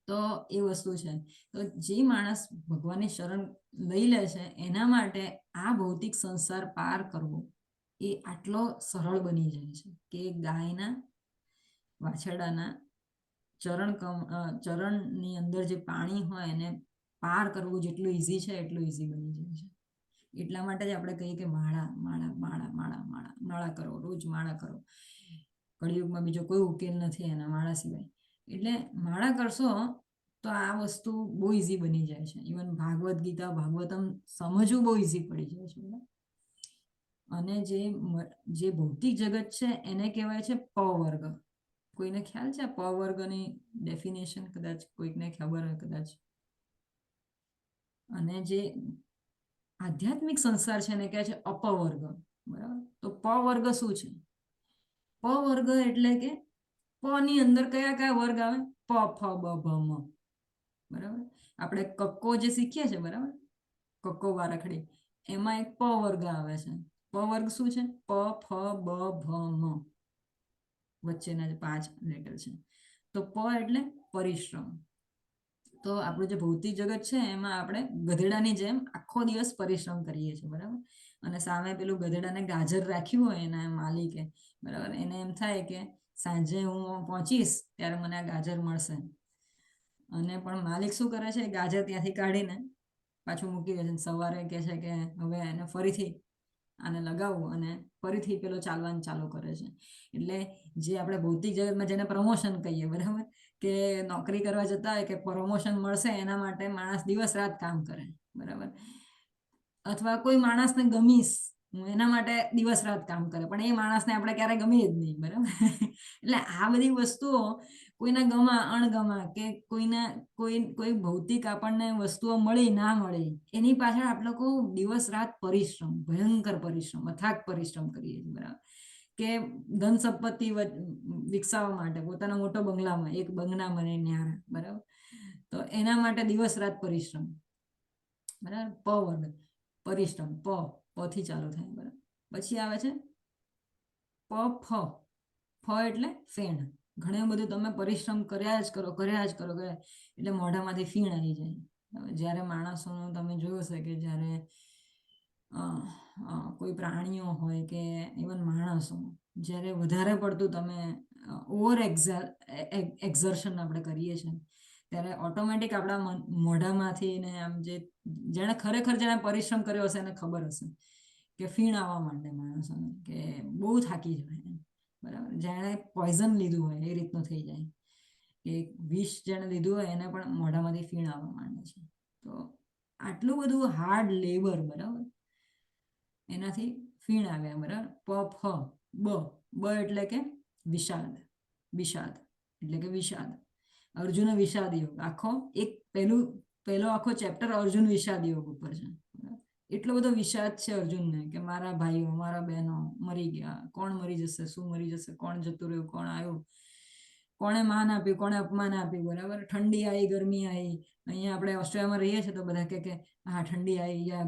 તો એ વસ્તુ છે. તો જે માણસ ભગવાનની શરણ લઈ લે છે એના માટે આ ભૌતિક સંસાર પાર કરવો એ આટલો સરળ બની જાય છે કે ગાયના વાછરડાના ચરણની અંદર જે પાણી હોય એને પાર કરવું જેટલું ઈઝી છે એટલું ઈઝી બની જાય છે. એટલા માટે જ આપણે કહીએ કે માળા માળા માળા માળા માળા માળા કરો, રોજ માળા કરો. કળિયુગમાં બીજો કોઈ ઉકેલ નથી એના માળા સિવાય. એટલે માળા કરશો તો આ વસ્તુ બહુ ઈઝી બની જાય છે. ઇવન ભાગવત ગીતા, ભાગવતમ સમજવું બહુ ઈઝી પડી જાય છે. અને જે ભૌતિક જગત છે એને કહેવાય છે પ વર્ગ. કોઈને ખ્યાલ છે પ વર્ગની ડેફિનેશન? કદાચ કોઈકને ખબર હોય કદાચ. અને જે આધ્યાત્મિક સંસાર છે એને કહે છે અપવર્ગ, બરાબર. તો પ વર્ગ શું છે? પ વર્ગ એટલે કે પ ની અંદર કયા કયા વર્ગ આવે? પ, ફ, બ, ભ, મ, બરાબર. આપણે કક્કો જે શીખીએ છીએ, બરાબર, કક્કો વારખડી, એમાં એક પ વર્ગ આવે છે. પ વર્ગ શું છે? પ, ફ, બ, ભ, મ, વચ્ચેના જે 5 લેટર છે. તો પ એટલે પરિશ્રમ. તો આપણું જે ભૌતિક જગત છે એમાં આપણે ગધેડાની જેમ આખો દિવસ પરિશ્રમ કરીએ છીએ, બરાબર. અને સામે પેલું ગધેડાને ગાજર રાખ્યું હોય એના માલિકે, બરાબર, એને એમ થાય કે સાંજે હું પહોંચીશ ત્યારે મને આ ગાજર મળશે. અને પણ માલિક શું કરે છે? ગાજર ત્યાંથી કાઢીને પાછું મૂકી દે છે. સવારે કહે છે કે હવે એને ફરીથી આને લગાવવું અને ફરીથી પેલો ચાલવાનું ચાલુ કરે છે. એટલે જે આપણે ભૌતિક જગતમાં જેને પ્રમોશન કહીએ, બરાબર, કે નોકરી કરવા જતા હોય કે પ્રમોશન મળશે એના માટે માણસ દિવસ રાત કામ કરે, બરાબર. અથવા કોઈ માણસને ગમીશ એના માટે દિવસ રાત કામ કરે, પણ એ માણસને આપણે ક્યારે ગમીએ જ નહીં, બરાબર. એટલે આ બધી વસ્તુઓ કોઈના ગમા અણગમા કે કોઈ ભૌતિક આપણને વસ્તુઓ મળી ના મળી એની પાછળ આપણે લોકો દિવસ રાત પરિશ્રમ, ભયંકર પરિશ્રમ, અથાગ પરિશ્રમ કરીએ છીએ, બરાબર. કે ધન સંપત્તિ વિકસાવવા માટે પોતાના મોટો બંગલામાં એક બંગલા મને ન્યારા, બરાબર. તો એના માટે દિવસ રાત પરિશ્રમ, બરાબર. પ વર્ગ પરિશ્રમ, પ થી ચાલુ થાય, બરાબર. પછી આવે છે પ, ફ. ફ એટલે ફેણ. ઘણું બધું તમે પરિશ્રમ કર્યા જ કરો એટલે મોઢામાંથી ફીણ આવી જાય. જ્યારે માણસોનું તમે જોયું હશે કે જ્યારે કોઈ પ્રાણીઓ હોય કે ઇવન માણસો, જ્યારે વધારે પડતું તમે ઓવર એક્ઝર્શન આપણે કરીએ છીએ ત્યારે ઓટોમેટિક આપણા મોઢામાંથી ને આમ જેણે ખરેખર જેણે પરિશ્રમ કર્યો હશે એને ખબર હશે કે ફીણ આવવા માંડે માણસોને, કે બહુ થાકી જવાય, બરાબર. જેણે પોઈઝન લીધું હોય એ રીતનું થઈ જાય કે વિષ જેણે લીધું હોય એને પણ મોઢામાંથી ફીણ આવવા માંડે છે. તો આટલું બધું હાર્ડ લેબર, બરાબર, એનાથી ફીણ આવ્યા, બરાબર. પ, ફ, બ એટલે કે વિષાદ. વિષાદ એટલે કે વિષાદ. અર્જુન વિષાદ યોગ આખો એક પહેલો આખો ચેપ્ટર અર્જુન વિષાદ યોગ ઉપર છે. એટલો બધો વિષાદ છે અર્જુનને કે મારા ભાઈઓ, મારા બહેનો મરી ગયા, કોણ મરી જશે, શું મરી જશે, કોણ જતું રહ્યું, કોણ આવ્યું, કોણે માન આપ્યું, કોણે અપમાન આપ્યું, બરાબર. ઠંડી આવી, ગરમી આવી. અહીંયા આપણે ઓસ્ટ્રેલિયામાં રહીએ છીએ તો બધા કે હા ઠંડી આવી, યા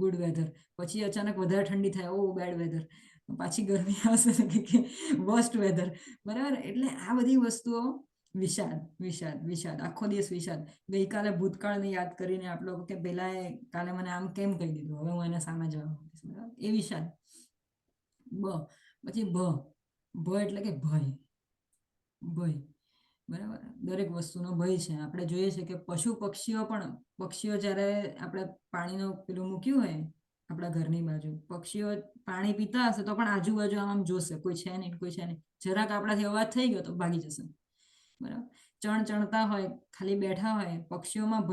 ગુડ વેધર. પછી અચાનક વધારે ઠંડી થાય, ઓ બેડ વેધર. પાછી ગરમી આવશે કે વર્સ્ટ વેધર, બરાબર. એટલે આ બધી વસ્તુઓ વિષાદ વિષાદ વિષાદ, આખો દિવસ વિષાદ. ગઈકાલે ભૂતકાળને યાદ કરીને આપ લોકો કે પેલા કાલે મને આમ કેમ કહી દીધું, હવે હું એને સામે જવાબ આપીશ, બરાબર. એ વિષાદ. પછી ભ એટલે કે ભય. બરાબર. દરેક વસ્તુનો ભય છે. આપણે જોઈએ છે કે પક્ષીઓ જ્યારે આપણે પાણીનું પેલું મૂક્યું હોય આપણા ઘરની બાજુ, પક્ષીઓ પાણી પીતા હશે તો પણ આજુબાજુ આમ જોશે, કોઈ છે નહીં. જરાક આપણાથી અવાજ થઈ ગયો તો ભાગી જશે, બરાબર. ચણતા હોય, ખાલી બેઠા હોય, પક્ષીઓમાં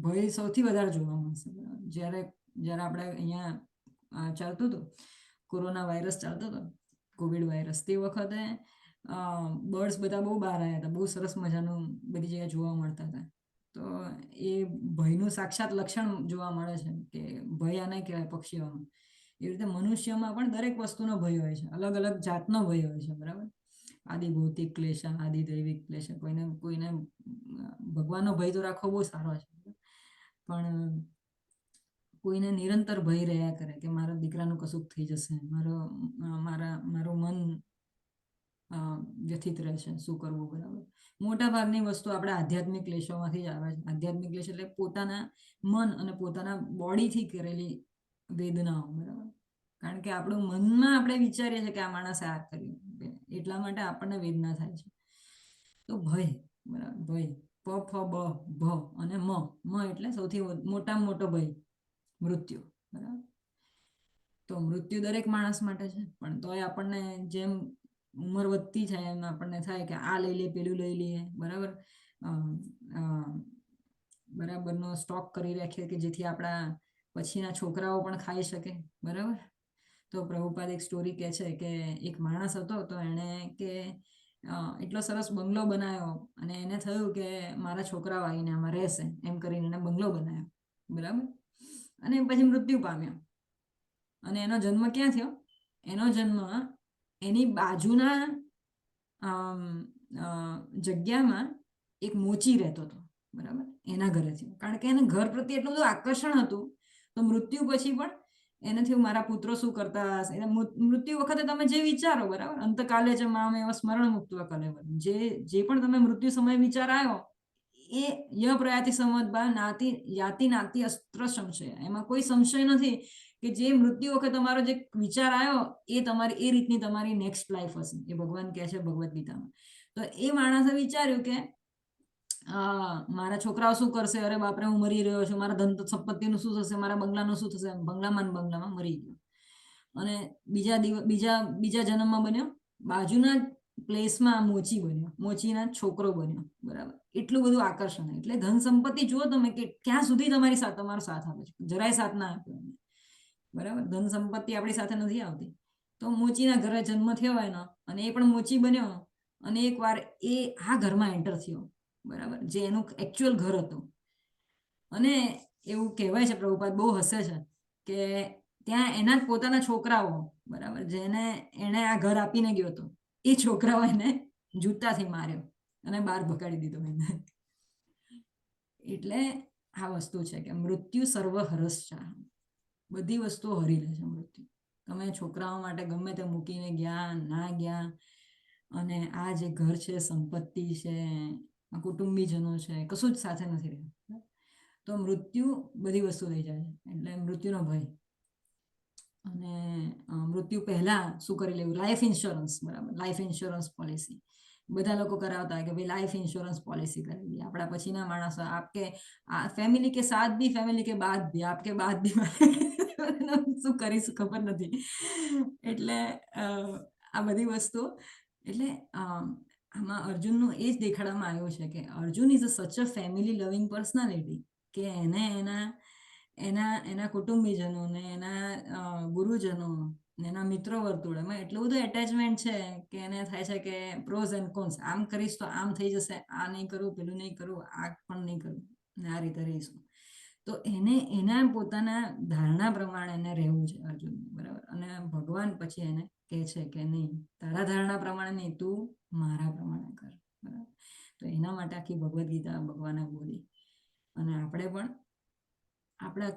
ભય સૌથી વધારે જોવા મળશે, બરાબર. જ્યારે આપણે અહીંયા ચાલતું હતું કોરોના વાયરસ ચાલતો હતો, કોવિડ વાયરસ, તે વખતે બર્ડ્સ બધા બહુ બહાર આવ્યા હતા, બહુ સરસ મજાનું બધી જગ્યાએ જોવા મળતા હતા. તો એ ભયનું સાક્ષાત લક્ષણ જોવા મળે છે કે ભય આને કહેવાય પક્ષીઓમાં. એવી રીતે મનુષ્યમાં પણ દરેક વસ્તુનો ભય હોય છે, અલગ અલગ જાતનો ભય હોય છે, બરાબર. આદિ ભૌતિક ક્લેશ, આદિ દૈવિક ક્લેશ. કોઈને ભગવાનનો ભય તો રાખવો બહુ સારો છે, પણ કોઈને નિરંતર ભય રહ્યા કરે કે મારા દીકરાનું કશુંક થઈ જશે, મારું મન વ્યથિત રહેશે, શું કરવું, બરાબર. મોટા ભાગની વસ્તુ આપણે આધ્યાત્મિક ક્લેશોમાંથી જ આવે છે. આધ્યાત્મિક ક્લેશ એટલે પોતાના મન અને પોતાના બોડીથી કરેલી વેદનાઓ, બરાબર. કારણ કે આપણું મનમાં આપણે વિચારીએ છીએ કે આ માણસે આ કર્યું, એટલા માટે આપણને વેદના થાય છે. તો ભય, બરાબર, ભય, પ ફ બ ભ અને મ એટલે સૌથી મોટામાં મોટો ભય મૃત્યુ, બરાબર. તો મૃત્યુ દરેક માણસ માટે છે, પણ તોય આપણને જેમ ઉંમર વધતી જાય એમ આપણને થાય કે આ લઈ લે, પેલું લઈ લઈએ, બરાબર. બરાબરનો સ્ટોક કરી રાખીએ કે જેથી આપણા પછીના છોકરાઓ પણ ખાઈ શકે, બરાબર. તો પ્રભુપાદ એક સ્ટોરી કહે છે કે એક માણસ હતો, તો એણે કે એટલો સરસ બંગલો બનાવ્યો અને એને થયું કે મારા છોકરાઓ આવીને આમાં રહેશે એમ કરીને એને બંગલો બનાવ્યો, બરાબર. અને પછી મૃત્યુ પામ્યો. અને એનો જન્મ ક્યાં થયો? એનો જન્મ એની બાજુના જગ્યામાં એક મોચી રહેતો હતો, બરાબર. એના ઘરે થયો, કારણ કે એને ઘર પ્રત્યે એટલું બધું આકર્ષણ હતું. તો મૃત્યુ પછી પણ એને થયું મારા પુત્રો શું કરતા હશે. મૃત્યુ વખતે તમે જે વિચારો, બરાબર, અંતકાલે જ મામ એવા સ્મરણ મુક્તવા કલેવર, જે પણ તમે મૃત્યુ સમય વિચાર આવ્યો એ ય પ્રયાતિ સમદબા યાતિ નાતિ અસ્ત્ર સંશય, એમાં કોઈ સંશય નથી કે જે મૃત્યુ વખતે તમારો જે વિચાર આવ્યો એ તમારી એ રીતની તમારી નેક્સ્ટ લાઈફ હશે, એ ભગવાન કહે છે ભગવદ્ ગીતામાં. તો એ માણસે વિચાર્યું કે મારા છોકરાઓ શું કરશે, અરે બાપરે હું મરી રહ્યો છું, મારા ધન સંપત્તિનું શું થશે, મારા બંગલાનું શું થશે. બંગલામાં મરી ગયો. અને બીજા જન્મમાં બન્યો બાજુના પ્લેસમાં મોચી બન્યો, મોચીના છોકરો બન્યો, બરાબર. એટલું બધું આકર્ષણ, એટલે ધન સંપત્તિ જુઓ તમે કે ક્યાં સુધી તમારો સાથ આપે છે, જરાય સાથ ના આપ્યો, બરાબર. ધન સંપત્તિ આપણી સાથે નથી આવતી. તો મોચીના ઘરે જન્મ થયો એનો, અને એ પણ મોચી બન્યો. અને એકવાર એ આ ઘરમાં એન્ટર થયો, બરાબર, જે એનું એકચ્યુઅલ ઘર હતું. અને એવું કહેવાય છે, પ્રભુપાદ બહુ હસે છે કે ત્યાં એના જ પોતાના છોકરાઓ, બરાબર, જેને એને આ ઘર આપીને ગયો હતો, એ છોકરાઓ એને જૂતાથી માર્યો અને બહાર ભગાડી દીધો એને. એટલે આ વસ્તુ છે કે મૃત્યુ સર્વ હરસ ચાહ, બધી વસ્તુઓ હરી લે છે મૃત્યુ. તમે છોકરાઓ માટે ગમે તે મૂકીને ગયા ના ગયા, અને આ જે ઘર છે, સંપત્તિ છે, કુટુંબીજનો છે, કશું જ સાથે નથી રહેતું. તો મૃત્યુ બધી વસ્તુ લઈ જાય છે, એટલે મૃત્યુનો ભય. અને મૃત્યુ પહેલા શું કરી લેવું? લાઈફ ઇન્સ્યોરન્સ, બરાબર. લાઈફ ઇન્સ્યોરન્સ પોલિસી બધા લોકો કરાવતા હોય કે ભાઈ લાઈફ ઇન્સ્યોરન્સ પોલિસી કરાવી દઈએ આપણા પછીના માણસો. આપકે ફેમિલી કે સાથ ભી, ફેમિલી કે બાદ ભી, આપકે બાદ ભી શું કરીશું ખબર નથી. એટલે આ બધી વસ્તુ, એટલે આમાં અર્જુનનું એ જ દેખાડવામાં આવ્યું છે કે અર્જુન ઇઝ સચ અ ફેમિલી લવિંગ પર્સનાલિટી કે એને એના કુટુંબીજનો ને એના ગુરુજનો એના મિત્રો વર્તુળ એમાં એટલું બધું એટેચમેન્ટ છે કે એને થાય છે કે પ્રોઝ એન્ડ કોન્સ, આમ કરીશ તો આમ થઈ જશે, આ નહીં કરું, પેલું નહીં કરું, આ પણ નહીં કરું, ને આ રીતે રહીશું. તો એના પોતાના ધારણા પ્રમાણે એને રહેવું છે અર્જુન, બરાબર. અને ભગવાન પછી એને કહે છે કે નહીં, તારા ધારણા પ્રમાણે નહીં, તું મારા પ્રમાણે કર, બરાબર. તો એના માટે આખી ભગવદ્ ગીતા ભગવાને બોલી. અને આપણે પણ આપણા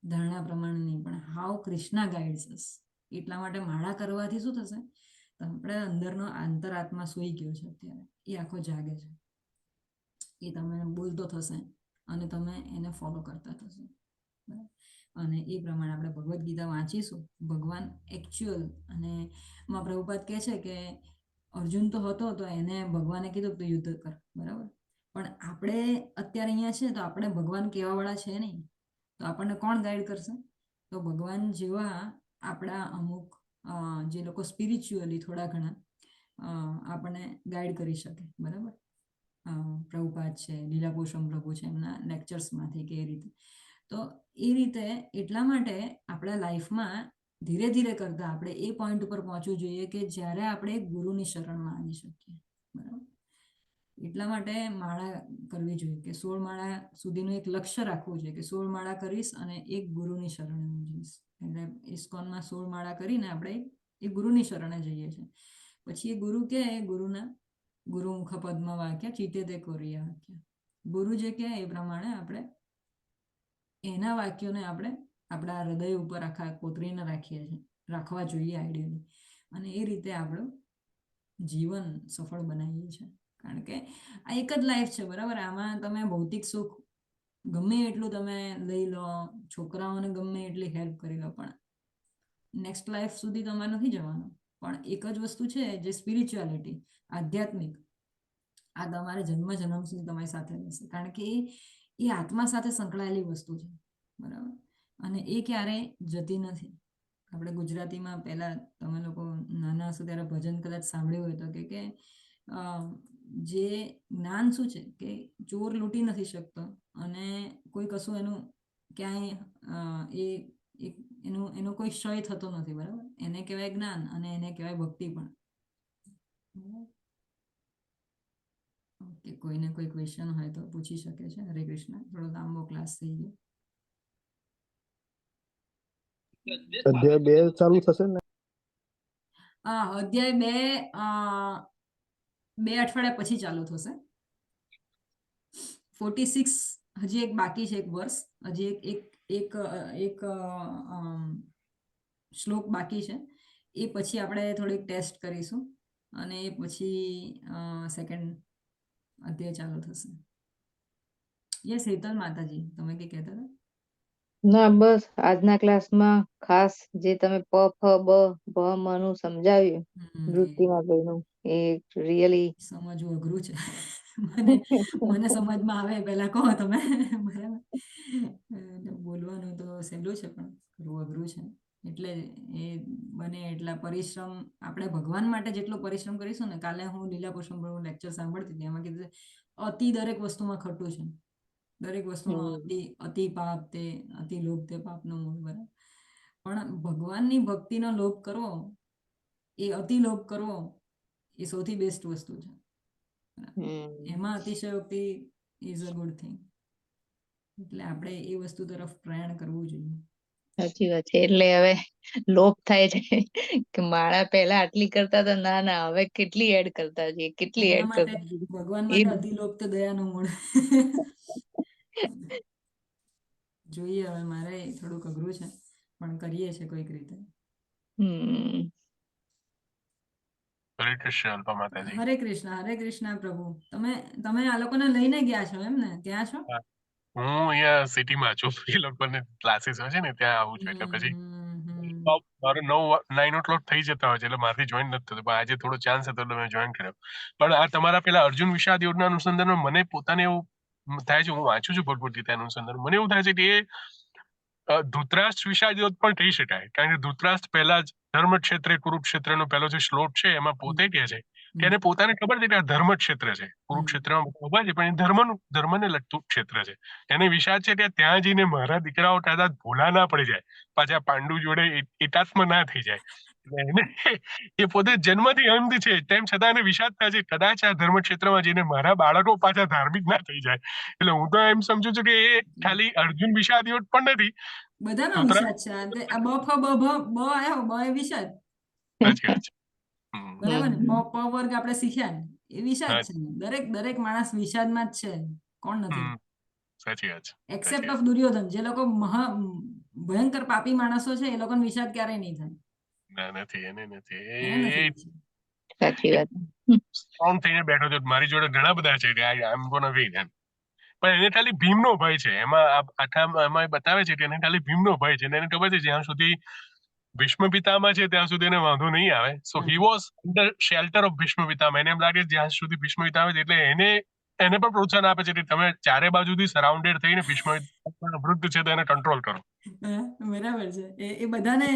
ધારણા પ્રમાણે નહીં, પણ હાઉ કૃષ્ણા ગાઈડ્સ અસ. એટલા માટે માળા કરવાથી શું થશે? આપણે અંદરનો અંતરાત્મા સૂઈ ગયો છે અત્યારે, એ આખો જાગે છે, એ તમે બોલતો થશે અને તમે એને ફોલો કરતા થશો, બરાબર. અને એ પ્રમાણે આપણે ભગવદ્ ગીતા વાંચીશું. ભગવાન એકચ્યુઅલ, અને એમાં પ્રભુપાદ કહે છે કે અર્જુન તો હતો, તો એને ભગવાને કીધું કે યુદ્ધ કર, બરાબર. પણ આપણે અત્યારે અહીંયા છે તો આપણે ભગવાન કહેવા વાળા છે નહીં, તો આપણને કોણ ગાઈડ કરશે? તો ભગવાન જેવા આપણા અમુક જે લોકો સ્પિરિચ્યુઅલી થોડા ઘણા આપણને ગાઈડ કરી શકે, બરાબર. પ્રભુપાદ છે, લીલા પુરુષોત્તમ પ્રભુ છે, એમના લેક્ચર્સમાંથી કે એ રીતે. તો એ રીતે એટલા માટે આપણા લાઈફમાં ધીરે ધીરે કરતા આપણે એ પોઈન્ટ ઉપર પહોંચવું જોઈએ કે જ્યારે આપણે ગુરુની શરણમાં આવી શકીએ, બરાબર. એટલા માટે માળા કરવી જોઈએ કે 16 માળા સુધીનું એક લક્ષ્ય રાખવું જોઈએ કે 16 માળા કરીશ અને એક ગુરુની શરણે જઈશ. એટલે ઇસ્કોનમાં 16 માળા કરીને આપણે એ ગુરુની શરણે જઈએ છીએ. પછી એ ગુરુ કે ગુરુ મુખ પદ્મ વાક્ય ચિતે તે કોરિયા વાક્ય, ગુરુ જે કહે એ પ્રમાણે આપણે એના વાક્યોને આપણે આપણા હૃદય ઉપર આખા કોતરીને રાખીએ છીએ, રાખવા જોઈએ આઈડિયલી, અને એ રીતે આપણું જીવન સફળ બનાવીએ છીએ. કારણ કે આ એક જ લાઈફ છે, બરાબર? આમાં તમે ભૌતિક સુખ ગમે એટલું તમે લઈ લો, છોકરાઓને ગમે એટલી હેલ્પ કરી લો, પણ નેક્સ્ટ લાઈફ સુધી તમારે નથી જવાનું. પણ એક જ વસ્તુ છે જે સ્પિરિચ્યુઆલિટી, આધ્યાત્મિક, આ તમારે જન્મ જન્મ સુધી તમારી સાથે રહેશે. કારણ કે એ આત્મા સાથે સંકળાયેલી વસ્તુ છે, બરાબર? અને એ ક્યારેય જતી નથી. આપણે ગુજરાતીમાં પહેલા તમે લોકો નાના હશો ત્યારે ભજન કદાચ સાંભળ્યું હોય તો કે જે જ્ઞાન શું છે કે ચોર લૂંટી નથી શકતો, અને કોઈ કશું એનું ક્યાંય એનો કોઈ ક્ષય થતો નથી, બરાબર? એને કહેવાય જ્ઞાન, અને એને કહેવાય ભક્તિ પણ. ઓકે, કોઈને કોઈ ક્વેશ્ચન હોય તો પૂછી શકે છે. હરે કૃષ્ણ. થોડો લાંબો ક્લાસ થઈ ગયો. અધ્યાય 2 ચાલુ થશે ને? અધ્યાય 2 અઠવાડિયા પછી ચાલુ થશે. 46 હજી એક બાકી છે, એક વર્ષ, હજી એક શ્લોક બાકી છે. એ પછી આપણે થોડીક ટેસ્ટ કરીશું, અને એ પછી સેકન્ડ અધ્યાય ચાલુ થશે. યસ, હેતલ માતાજી, તમે કઈ કહેતા હતા? ના, બસ આજના ક્લાસમાં ખાસ જે તમે પ ફ બ ભ મ નું સમજાવ્યું, વૃત્તિમાં ગયું, એ રિયલી સમજવું અઘરું છે. મને સમજમાં આવે પહેલા કહો તમે, બરાબર? બોલવાનું તો સહેલું છે, પણ કરવું અઘરું છે. એટલે એ બને એટલા પરિશ્રમ આપણે ભગવાન માટે જેટલો પરિશ્રમ કરીશું ને, કાલે હું લીલા પુરુષોત્તમ પ્રભુનું લેક્ચર સાંભળતી હતી, એમાં કીધું અતિ દરેક વસ્તુમાં ખોટું છે. દરેક વસ્તુમાં અતિ પાપ, તે અતિ લોભ તે પાપનું મૂળ, બરાબર? પણ ભગવાનની ભક્તિનો લોભ કરવો, એ અતિ લોભ કરવો, એ સૌથી બેસ્ટ વસ્તુ છે. એમાં અતિશયોક્તિ ઇઝ અ ગુડ થિંગ. એટલે આપણે એ વસ્તુ તરફ પ્રયાણ કરવું જોઈએ. સાચી વાત છે. એટલે હવે લોભ થાય છે કે માળા પહેલા આટલી કરતા હતા, ના ના હવે કેટલી એડ કરતા જઈએ, કેટલી એના એડ માટે કરતા ભગવાન માટે અતિ લોભ તો દયાનું મૂળ. જોઈએ, હવે મારે થોડુંક અઘરું છે, પણ કરીએ છીએ કોઈક રીતે. હરે કૃષ્ણ અલ્પા માતાજી. હરે કૃષ્ણ, હરે કૃષ્ણ પ્રભુ. તમે આ લોકોને લઈને ગયા છો એમ ને? ત્યાં છો? હું અહીંયા સિટીમાં છું. એ લોકોને ક્લાસીસ હોય છે ને ત્યાં આવું છું. એટલે પછી મારો 9 o'clock થઈ જતા હોય છે, એટલે મારાથી જોઈન નથી થતું. પણ આજે થોડો ચાન્સ હતો એટલે મેં જોઈન કર્યો. પણ આ તમારા પેલા અર્જુન વિષાદ યોગના અનુસંધાનમાં મને પોતાને એવું થાય છે, હું વાંચું છું ભગવદ ગીતા અનુસંધાન, મને એવું થાય છે કે ધૃતરાષ્ટ્ર વિષાદ યોગ પણ કહી શકાય. કારણ કે ધૃતરાષ્ટ્ર પહેલા જ ધર્મ ક્ષેત્રે કુરુક્ષેત્રનો પહેલો જે શ્લોક છે એમાં પોતે કહે છે કે એને પોતાને ખબર છે કે આ ધર્મ ક્ષેત્ર છે, કુરુક્ષેત્રમાં ઉભા છે, પણ એ ધર્મને લગતું ક્ષેત્ર છે. એને વિષાદ છે કે ત્યાં જઈને મારા દીકરાઓ કદાચ ભૂલા ના પડી જાય, પાછા પાંડુ જોડે એકાત્મ ના થઈ જાય. એ પોતે જન્મથી અંધ છે, તેમ છતાં એને વિષાદ થાય છે કદાચ આ ધર્મ ક્ષેત્રમાં જઈને મારા બાળકો પાછા ધાર્મિક ના થઈ જાય. એટલે હું તો એમ સમજુ છું કે એ ખાલી અર્જુન વિષાદ યોગ પણ નથી, બધાનો વિષાદ છે. આ બ ફ બ આવ્યો, બ એ વિષાદ, બરાબર ને? પ વર્ગ આપણે શીખ્યા ને, એ વિષાદ છે. દરેક માણસ વિષાદમાં જ છે. કોણ નથી? સાચી વાત છે. એક્સેપ્ટ ઓફ દુર્યોધન, જે લોકો ભયંકર પાપી માણસો છે, એ લોકોનો વિષાદ ક્યારેય નહીં થાય. સાચી વાત. સ્ટ્રોંગ થઈને બેઠો છે. મારી જોડે ઘણા બધા છે કે આઈ એમ ગોના વિન એમ. પણ એને ખાલી ભીમનો ભય છે. એમાં બતાવે છે કે એને ખાલી ભીમનો ભય છે. એને ખબર છે જ્યાં સુધી ભીષ્મ પિતામહ છે ત્યાં સુધી એને વાંધો નહીં આવે. So he was under shelter of Bhishma Pitamah. એને એમ લાગે જ્યાં સુધી ભીષ્મ પિતામહ છે, એટલે એને પણ પ્રોત્સાહન આપે છે કે તમે ચારે બાજુથી સરાઉન્ડેડ થઈને ભીષ્મ વૃદ્ધ છે તો એને કંટ્રોલ કરો. બરાબર છે. એ બધાને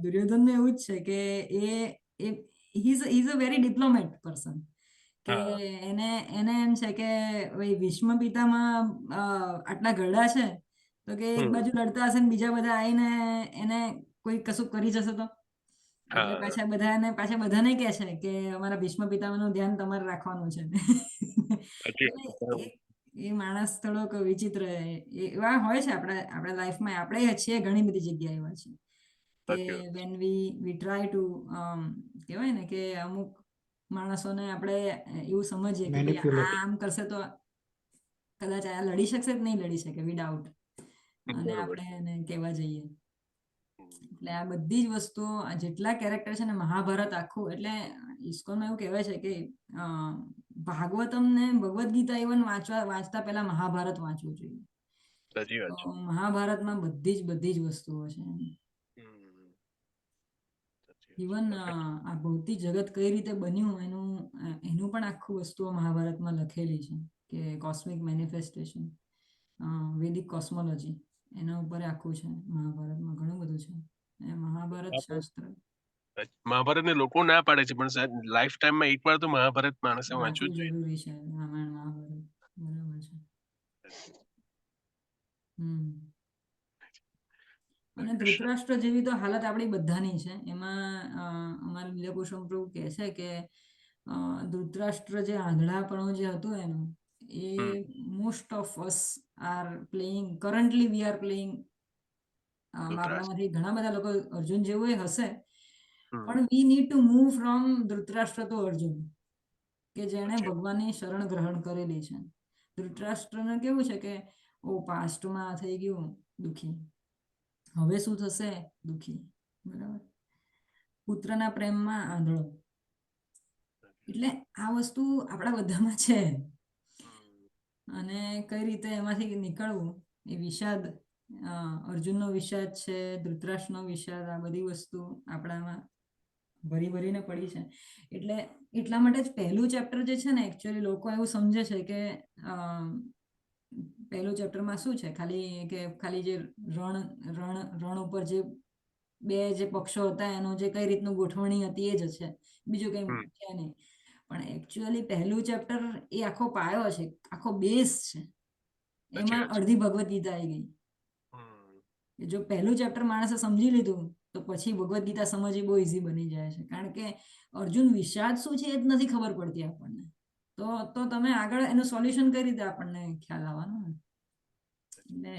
દુર્યોધન નું એવું જ છે કે is a very diplomat person. કે એને એમ છે કે ભાઈ ભીષ્મ પિતામાં આટલા ઘરડા છે તો કે એક બાજુ લડતા હશે ને બીજા બધા આવીને એને કોઈ કશું કરી જશે તો, એટલે પાછા બધાને કહે છે કે અમારા ભીષ્મ પિતામહનું ધ્યાન તમારે રાખવાનું છે. એ માણસ થોડોક વિચિત્ર એવા હોય છે આપણા લાઈફમાં. આપણે છીએ ઘણી બધી જગ્યાએ એવા છે કે વેન વી ટ્રાય ટુ કહેવાય ને કે અમુક માણસોને આપણે એવું સમજીએ કે આમ કરશે તો કદાચ આ લડી શકશે કે નહીં લડી શકે વિડાઉટ, અને બરોબર. આપણે એને કહેવા જઈએ. એટલે આ બધી જ વસ્તુઓ, આ જેટલા કેરેક્ટર છે ને, મહાભારત આખું, એટલે ઇસ્કોનમાં એવું કહેવાય છે કે ભાગવતમ ને ભગવદ્ ગીતા ઇવન વાંચતા પહેલા મહાભારત વાંચવું જોઈએ. સાચી વાત તો મહાભારતમાં બધી જ વસ્તુઓ છે. છે. ઇવન આ ભૌતિક જગત કઈ રીતે બન્યું એનું પણ આખું વસ્તુઓ મહાભારતમાં લખેલી છે, કે કોસ્મિક મેનિફેસ્ટેશન, વેદિક કોસ્મોલોજી, એના ઉપર આખું છે મહાભારતમાં. ઘણું બધું છે મહાભારત શાસ્ત્ર. મહાભારત ને લોકો ના પાડે છે, પણ લાઈફ ટાઈમમાં એકવાર તો મહાભારત માણસે વાંચવું વાંચવું જ જોઈએ. જરૂરી છે, રામાયણ મહાભારત. બરાબર છે. અને ધૃતરાષ્ટ્ર જેવી તો હાલત આપણી બધાની છે. એમાં અમારા લીલાપુરુષોત્તમ પ્રભુ કહે છે કે ધૃતરાષ્ટ્ર જે આંધળાપણું જે હતું એનું, એ most of us are playing, currently we are playing. આપણામાંથી ઘણા બધા લોકો અર્જુન જેવું હશે, પણ we need to move from Dhritarashtra to Arjun, કે જેણે ભગવાનની શરણ ગ્રહણ કરેલી છે. ધૃતરાષ્ટ્રને કેવું છે કે ઓ પાસ્ટમાં થઈ ગયું દુઃખી, હવે શું થશે દુઃખી, બરાબર. પુત્રના પ્રેમમાં આંધળો. એટલે આ વસ્તુ આપણા બધામાં છે, અને કઈ રીતે એમાંથી નીકળવું એ વિષાદ, અર્જુનનો વિષાદ છે, ધૃતરાષ્ટ્રનો વિષાદ, આ બધી વસ્તુ આપણામાં ભરીને પડી છે. એટલે એટલા માટે જ પહેલું ચેપ્ટર જે છે ને, એકચ્યુઅલી લોકો એવું સમજે છે કે પહેલું ચેપ્ટરમાં શું છે, ખાલી જે રણ ઉપર જે બે જે પક્ષો હતા એનું જે કઈ રીતનું ગોઠવણી હતી એ જ છે, બીજું કઈ છે નહીં. પણ એકચ્યુઅલી પહેલું ચેપ્ટર એ આખો પાયો છે, આખો બેઝ છે. એમાં અડધી ભગવદ્ ગીતા આવી ગઈ. જો પહેલું ચેપ્ટર માણસે સમજી લીધું તો પછી ભગવદ્ ગીતા સમજવી બહુ ઈઝી બની જાય છે. કારણ કે અર્જુન વિષાદ શું છે એ જ નથી ખબર પડતી આપણને, તો તમે આગળ એનું સોલ્યુશન કઈ રીતે આપણને ખ્યાલ આવવાનો. એટલે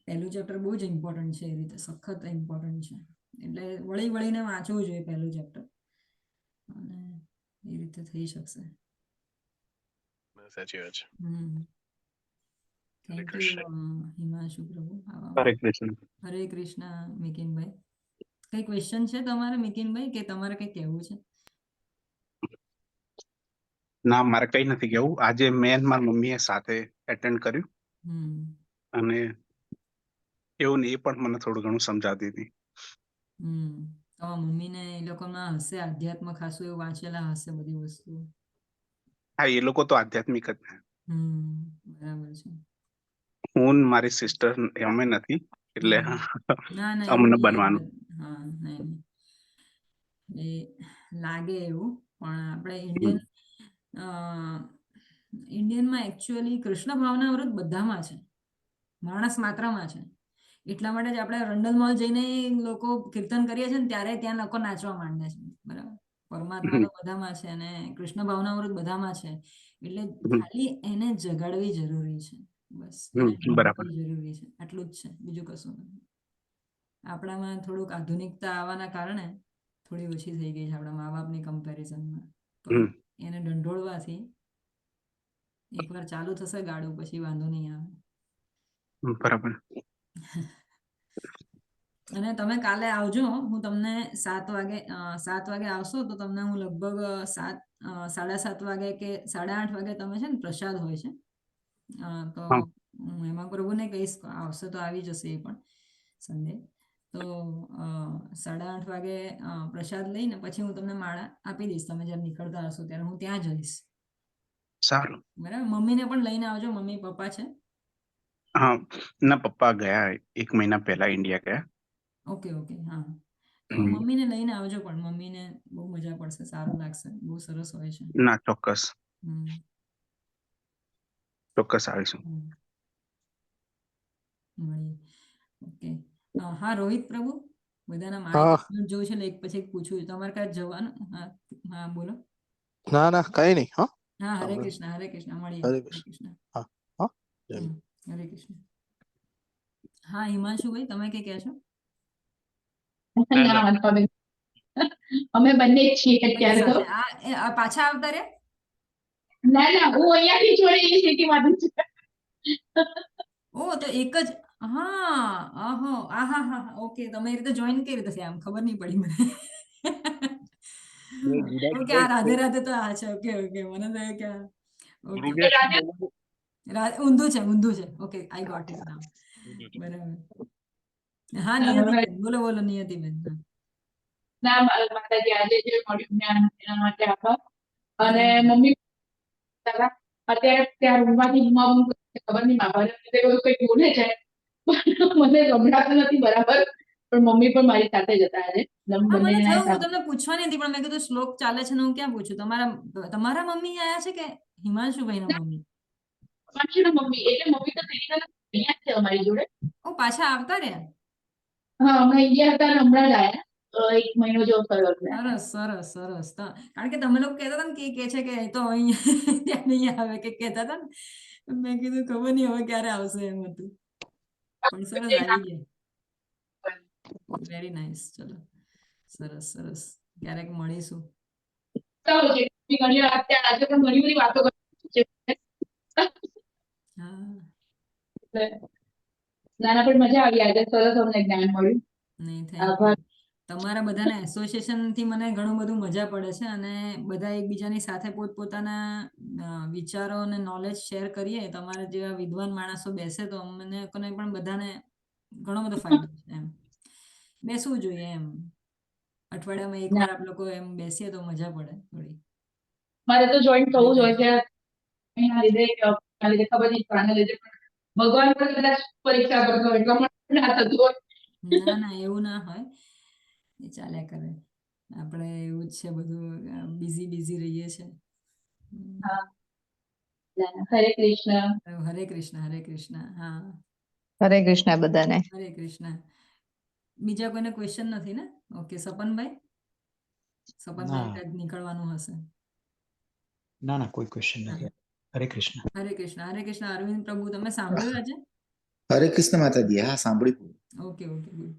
પહેલું ચેપ્ટર બહુ જ ઇમ્પોર્ટન્ટ છે, એ રીતે સખત ઇમ્પોર્ટન્ટ છે. એટલે વળીને વાંચવું જોઈએ પહેલું ચેપ્ટર, અને એ રીતે થઈ શકશે. સાચી વાત છે. થેન્ક યુ હિમાંશુ પ્રભુ. હરે કૃષ્ણ. હરે કૃષ્ણ મિકિનભાઈ. કઈ ક્વેશ્ચન છે તમારે મિકિનભાઈ, કે તમારે કઈ કહેવું છે? ના, મારે કઈ નથી કેવું. આજે મેં મારી મમ્મીએ સાથે એટેન્ડ કર્યું, અને એવું ને એ પણ મને થોડું ઘણું સમજાવતી હતી. મમ્મીને એ લોકોમાં હશે આધ્યાત્મ ખાસું એવું વાંચેલા હશે બધી વસ્તુ. હા, એ લોકો તો આધ્યાત્મિક જ ને. બરાબર છે. હું મારી સિસ્ટર અમે નથી, એટલે ના અમને બનવાનું. હા, નહીં, એ લાગે એવું, પણ આપણે ઇન્ડિયનમાં એકચ્યુઅલી કૃષ્ણ ભાવના અમૃત બધામાં છે, માણસ માત્રમાં છે. એટલા માટે જ આપણે રંડલ મોલ જઈને લોકો કીર્તન કરીએ છીએ ને, ત્યારે ત્યાં લોકો નાચવા માંડે છે, બરાબર. પરમાત્મા તો બધામાં છે, અને કૃષ્ણ ભાવના અમૃત બધામાં છે. એટલે ખાલી એને જગાડવી જરૂરી છે, બસ. બરાબર. જરૂરી છે, આટલું જ છે, બીજું કશું નથી. આપણામાં થોડુંક આધુનિકતા આવવાના કારણે થોડી ઓછી થઈ ગઈ છે આપણા મા બાપની કમ્પેરિઝનમાં. તો એને ઢંઢોળવાથી એકવાર ચાલુ થશે ગાડું, પછી વાંધો નહીં આવે. બરાબર. અને તમે કાલે આવજો, હું તમને 7 વાગે આવશો તો તમને હું લગભગ 7:30 વાગે કે 8:30 વાગે તમે છે ને પ્રસાદ હોય છે, તો હું એમાં પ્રભુને કહીશ, આવશે તો આવી જશે એ પણ સન્ડે. તો 8:30 વાગે પ્રસાદ લઈને પછી હું તમને માળા આપી દઈશ. તમે જ્યારે નીકળતા હશો ત્યારે હું ત્યાં જઈશ. સારું, બરાબર. મમ્મીને પણ લઈને આવજો. મમ્મી પપ્પા છે? હા, ના, પપ્પા ગયા 1 મહિના પહેલા ઇન્ડિયા ગયા. ઓકે, હા. તો મમ્મીને લઈને આવજો, પણ મમ્મીને બહુ મજા પડશે, સારું લાગશે, બહુ સરસ હોય છે. ના, ચોક્કસ આવીશું. ઓકે. હા, રોહિત પ્રભુ, બધાના માઇક જોયું છે, એક પછી એક પૂછ્યું. તમારે ક્યાં જવાનું? હા, બોલો. ના, કઈ નહીં. હા, હરે કૃષ્ણ, હરે કૃષ્ણ, મળીએ. હરે હરે કૃષ્ણ. કૃષ્ણ. હા, હરે કૃષ્ણ. હા, હિમાંશુભાઈ, તમે કઈ કહેશો? અમે બંને જ છીએ અત્યારે તો. પાછા આવતા રે. ના ના હું અહીંયાથી જોડે એ સિટીમાંથી છું. ઓ તો એક જ હા હા ઓકે તમે એ રીતે જોઈન કેવી રીતે થયા આમ ખબર નહીં પડી મને. ઓકે આ રાધે રાધે તો આ છે ઓકે ઓકે મને તો કે ઓકે ઊંધું છે okay I got it now બરાબર હા નિયતિબેન બોલો બોલો નિયતિબેન હા ના માતાજી આજે જે મળ્યું જ્ઞાન એના માટે આભાર. અને મમ્મી અત્યારે ત્યાં રૂમમાંથી ખબર નહીં મારા કઈ બોલે છે મને સંભળાતું નથી બરાબર, પણ મમ્મી પણ મારી સાથે જ હતા આજે. હા મને થયું હું તમને પૂછવાની હતી પણ મેં કીધું શ્લોક ચાલે છે ને હું ક્યાં પૂછું. તમારા મમ્મી આયા છે કે હિમાંશુભાઈ ના મમ્મી? મમ્મી એટલે મમ્મી તો અહીંયા છે અમારી જોડે. ઓ પાછા આવતા રહ્યા? હા અમે અહીંયા હતા ને હમણાં જ આયા, 1 મહિનો જેવો થયો એટલે. સરસ સરસ સરસ. કારણ કે તમે લોકો કહેતા હતા ને કે છે કે તો અહીંયા ત્યાં નહીં આવે કે કહેતા હતા ને, મેં કીધું ખબર નહીં હવે ક્યારે આવશે એમ હતું, પણ સરસ આવી ગયા. Very nice. ચલો સરસ સરસ ક્યારેક મળીશું. આજે પણ ઘણી બધી વાતો નાના પણ મજા આવી આજે, સરસ અમને જ્ઞાન મળ્યું. નહીં થેન્ક યુ. તમારા બધાના એસોસિએશન થી મને ઘણું બધું મજા પડે છે અને બધા એકબીજાની સાથે પોતપોતાના વિચારો અને નોલેજ શેર કરીએ. તમારા જેવા વિદ્વાન માણસો બેસે તો અમને પણ બધાને ઘણો બધો ફાયદો છે એમ. બેસવું જોઈએ એમ, અઠવાડિયામાં એકવાર આપ લોકો એમ બેસીએ તો મજા પડે થોડી. મારે તો જોઈન થવું જ હોય છે એના લીધે ખબર નહીં પ્રાણના લીધે ભગવાન પણ કદાચ પરીક્ષા કરતો હોય એટલા માટે ના થતું હોય. ના ના એવું ના હોય, એ ચાલ્યા કરે. આપણે એવું જ છે બધું, બિઝી રહીએ છે. હરે કૃષ્ણ. હરે કૃષ્ણ હરે કૃષ્ણ. હા હરે કૃષ્ણ બધાને. હરે કૃષ્ણ. બીજા કોઈને ક્વેશ્ચન નથી ને? ઓકે સપનભાઈ, સપનભાઈ નીકળવાનું હશે. ના ના કોઈ ક્વેશ્ચન નથી. હરે કૃષ્ણ. હરે કૃષ્ણ હરે કૃષ્ણ. અરવિંદ પ્રભુ તમે સાંભળ્યું આજે? હરે કૃષ્ણ માતાજી, હા સાંભળ્યું. Okay okay good.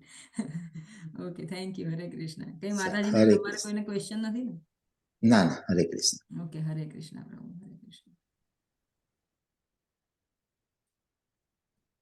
Okay thank you. હરે કૃષ્ણ. કઈ માતાજી તમારે કોઈને ક્વેશ્ચન નથી ને? ના ના હરે કૃષ્ણ. ઓકે હરે કૃષ્ણ પ્રભુ.